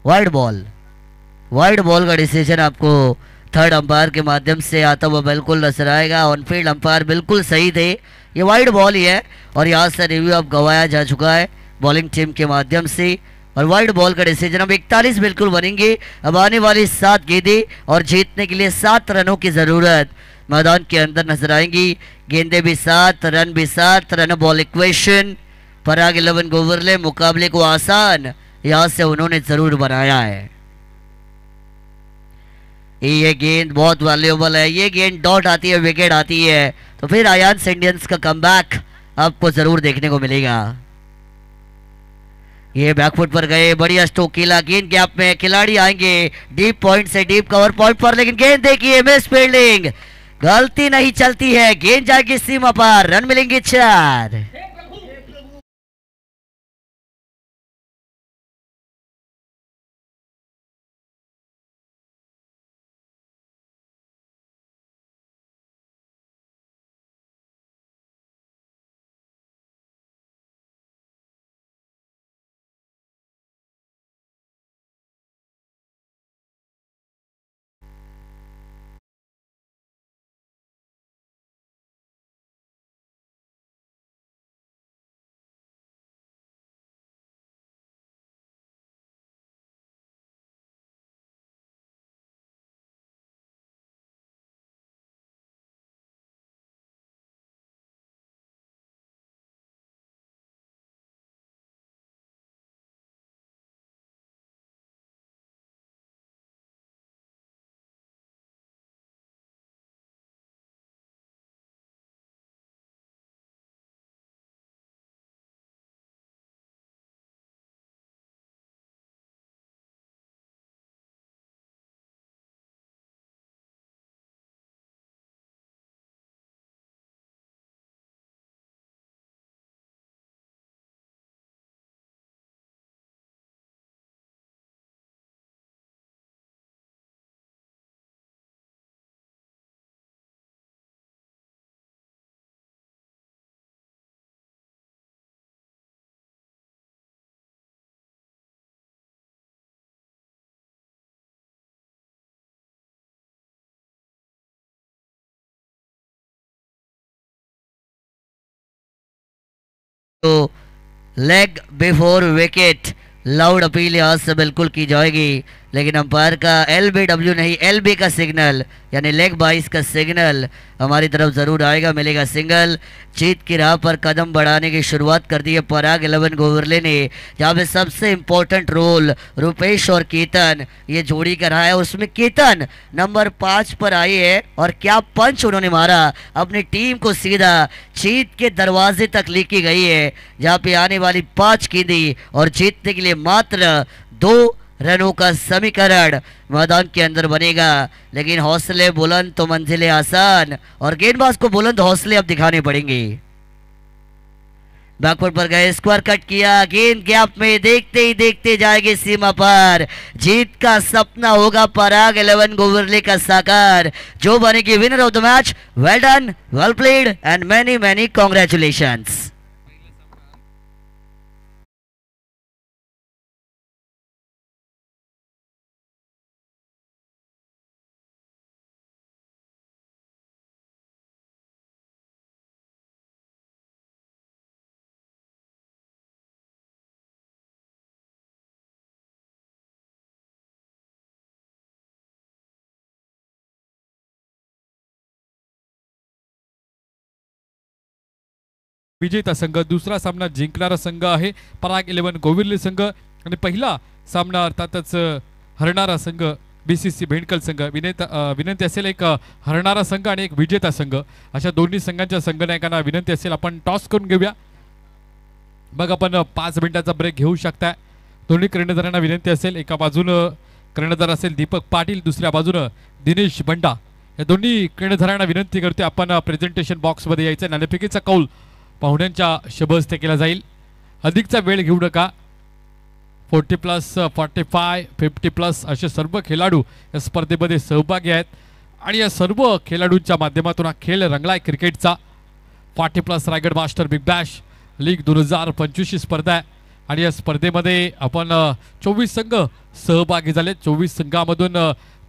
वाइड बॉल का डिसीजन आपको थर्ड अंपायर के माध्यम से आता हुआ बिल्कुल नजर आएगा। ऑन फील्ड अंपायर बिल्कुल सही थे, ये वाइड बॉल ही है और यहाँ से रिव्यू अब गवाया जा चुका है बॉलिंग टीम के माध्यम से और वाइड बॉल का डिसीजन। अब 41 बिल्कुल बनेंगे। अब आने वाली 7 गेंदें और जीतने के लिए 7 रनों की जरूरत मैदान के अंदर नजर आएंगी। गेंदे भी 7, रन भी 7, रन बॉल इक्वेशन। पराग 11 गोवरले मुकाबले को आसान यहां से उन्होंने जरूर बनाया है। ये गेंद बहुत वैल्यूएबल है, ये गेंद डॉट आती है, विकेट आती है तो फिर आयांस इंडियंस का कमबैक आपको जरूर देखने को मिलेगा। ये बैकफुट पर गए, बढ़िया स्ट्रोक किला, गेंद गैप में खिलाड़ी आएंगे डीप पॉइंट से डीप कवर पॉइंट पर, लेकिन गेंद देखिए मिस फील्डिंग, गलती नहीं चलती है, गेंद जाएगी सीमा पर, रन मिलेंगे 4। तो leg before wicket loud appeal यहां से बिल्कुल की जाएगी, लेकिन अंपायर का LBW नहीं LB का सिग्नल यानी लेग बाइस का सिग्नल हमारी तरफ जरूर आएगा, मिलेगा सिंगल। जीत की राह पर कदम बढ़ाने की शुरुआत कर दी है पराग 11 गोवरले ने, जहाँ पे सबसे इम्पोर्टेंट रोल रुपेश और केतन ये जोड़ी का रहा है। उसमें केतन नंबर 5 पर आई है और क्या पंच उन्होंने मारा, अपनी टीम को सीधा जीत के दरवाजे तक लेके गई है, जहाँ पे आने वाली 5 गेंदें और जीतने के लिए मात्र 2 रनों का समीकरण मैदान के अंदर बनेगा। लेकिन हौसले बुलंद तो मंजिलें आसान और गेंदबाज को बुलंद हौसले अब दिखाने पड़ेंगे। बैकफुट पर गए, स्क्वायर कट किया, गेंद गैप में देखते ही देखते जाएगी सीमा पर। जीत का सपना होगा पराग 11 गोविरले का साकार, जो बनेगी winner of the match. Well done, well played end many many congratulations. विजेता संघ, दुसरा सामना जिंकणारा संघ आहे पराग 11 गोविर्ले संघ, आणि पहिला सामना अर्थातच हरणारा संघ बीसीसी भेंडकल संघ। विनंती असेल एक हरणारा संघ आणि एक विजेता संघ, अशा दोन्ही संघांच्या संघनायकांना विनंती असेल आपण टॉस करून घेऊया। मग आपण 5 मिनिटाचा ब्रेक घेऊ शकता। दोन्ही कर्णधारांना विनंती असेल, एका बाजूनं कर्णधार असेल दीपक पाटील, दुसऱ्या बाजूनं दिनेश बंडा, या दोन्ही कर्णधारांना विनंती करते आपण प्रेझेंटेशन बॉक्समध्ये यायचं। नाणेफेकीचा कौल पाहुण्यांच्या शुभहस्ते केला जाईल, अधिकचा वेळ घेऊ नका। 40+, 45, 50+ असे सर्व खेळाडू या स्पर्धेमध्ये सहभागी आहेत आणि या सर्व खेळाडूंच्या माध्यमातून हा खेळ रंगलाय क्रिकेटचा। 40+ Raigad master big Bash league 2025 स्पर्धा आहे आणि या स्पर्धेमध्ये आपण 24 संघ सहभागी झाले। 24 संघामधून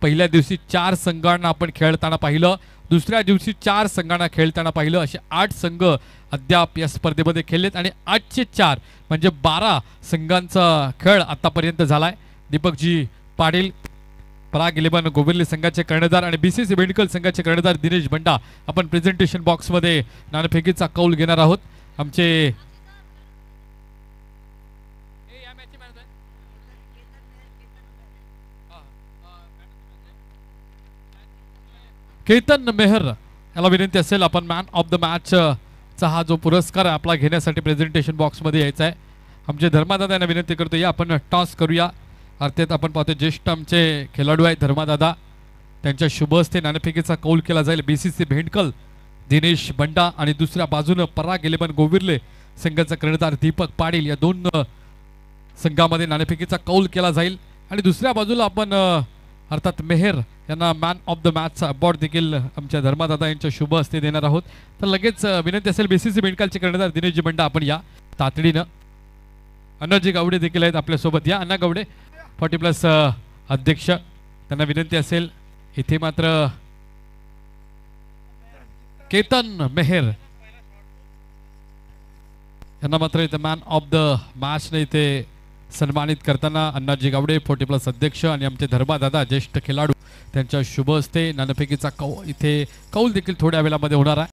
पहिल्या दिवशी 4 संघांना आपण खेळताना पाहिलं, दुसऱ्या दिवशी 4 संघांना खेळताना पाहिलं, असे 8 संघ अद्याप या स्पर्धेमध्ये खेळलेत आणि 8चे 4 म्हणजे 12 संघांचा खेळ आतापर्यंत झालाय। दीपकजी पाटील पराग 11 गोविर्ले संघाचे कर्णधार आणि बीसीसी भेंडकल संघाचे कर्णधार दिनेश बंडा, आपण प्रेझेंटेशन बॉक्समध्ये नाणेफेकीचा कौल घेणार आहोत। आमचे केतन मेहर याला विनंती असेल आपण मॅन ऑफ द मॅच चा हा जो पुरस्कार आपला घेण्यासाठी प्रेझेंटेशन बॉक्समध्ये यायचा आहे। आमचे धर्मादादा यांना विनंती करतो या आपण टॉस करूया। अर्थात आपण पाहतो ज्येष्ठ आमचे खेळाडू आहेत धर्मादादा, त्यांच्या शुभ हस्ते नाणेफेकीचा कौल केला जाईल। बीसीसी भेंडकल दिनेश बंडा आणि दुसऱ्या बाजूनं पराग 11 गोविर्ले संघाचा कर्णधार दीपक पाटील, या दोन संघामध्ये नाणेफेकीचा कौल केला जाईल। आणि दुसऱ्या बाजूला आपण अर्थात मेहर यांना मॅन ऑफ द मॅचचा अवॉर्ड देखील आमच्या धर्मादादा यांच्या शुभ हस्ते देणार आहोत। तर लगेच विनंती असेल बीसीसी भेंडकलचे कर्णधार दिनेशजी बंडा आपण या तातडीनं। अण्णाजी गावडे देखील आहेत आपल्यासोबत, या अण्णा गावडे 40+ अध्यक्ष, त्यांना विनंती असेल इथे मात्र केतन मेहर यांना मात्र इथे मॅन ऑफ द मॅचने इथे सन्मानित करताना अण्णाजी गावडे 40+ अध्यक्ष आणि आमचे धर्मादादा ज्येष्ठ खेळाडू त्यांच्या शुभ हस्ते नाणेफेकीचा इथे कौल देखील थोड्या वेळामध्ये होणार आहे।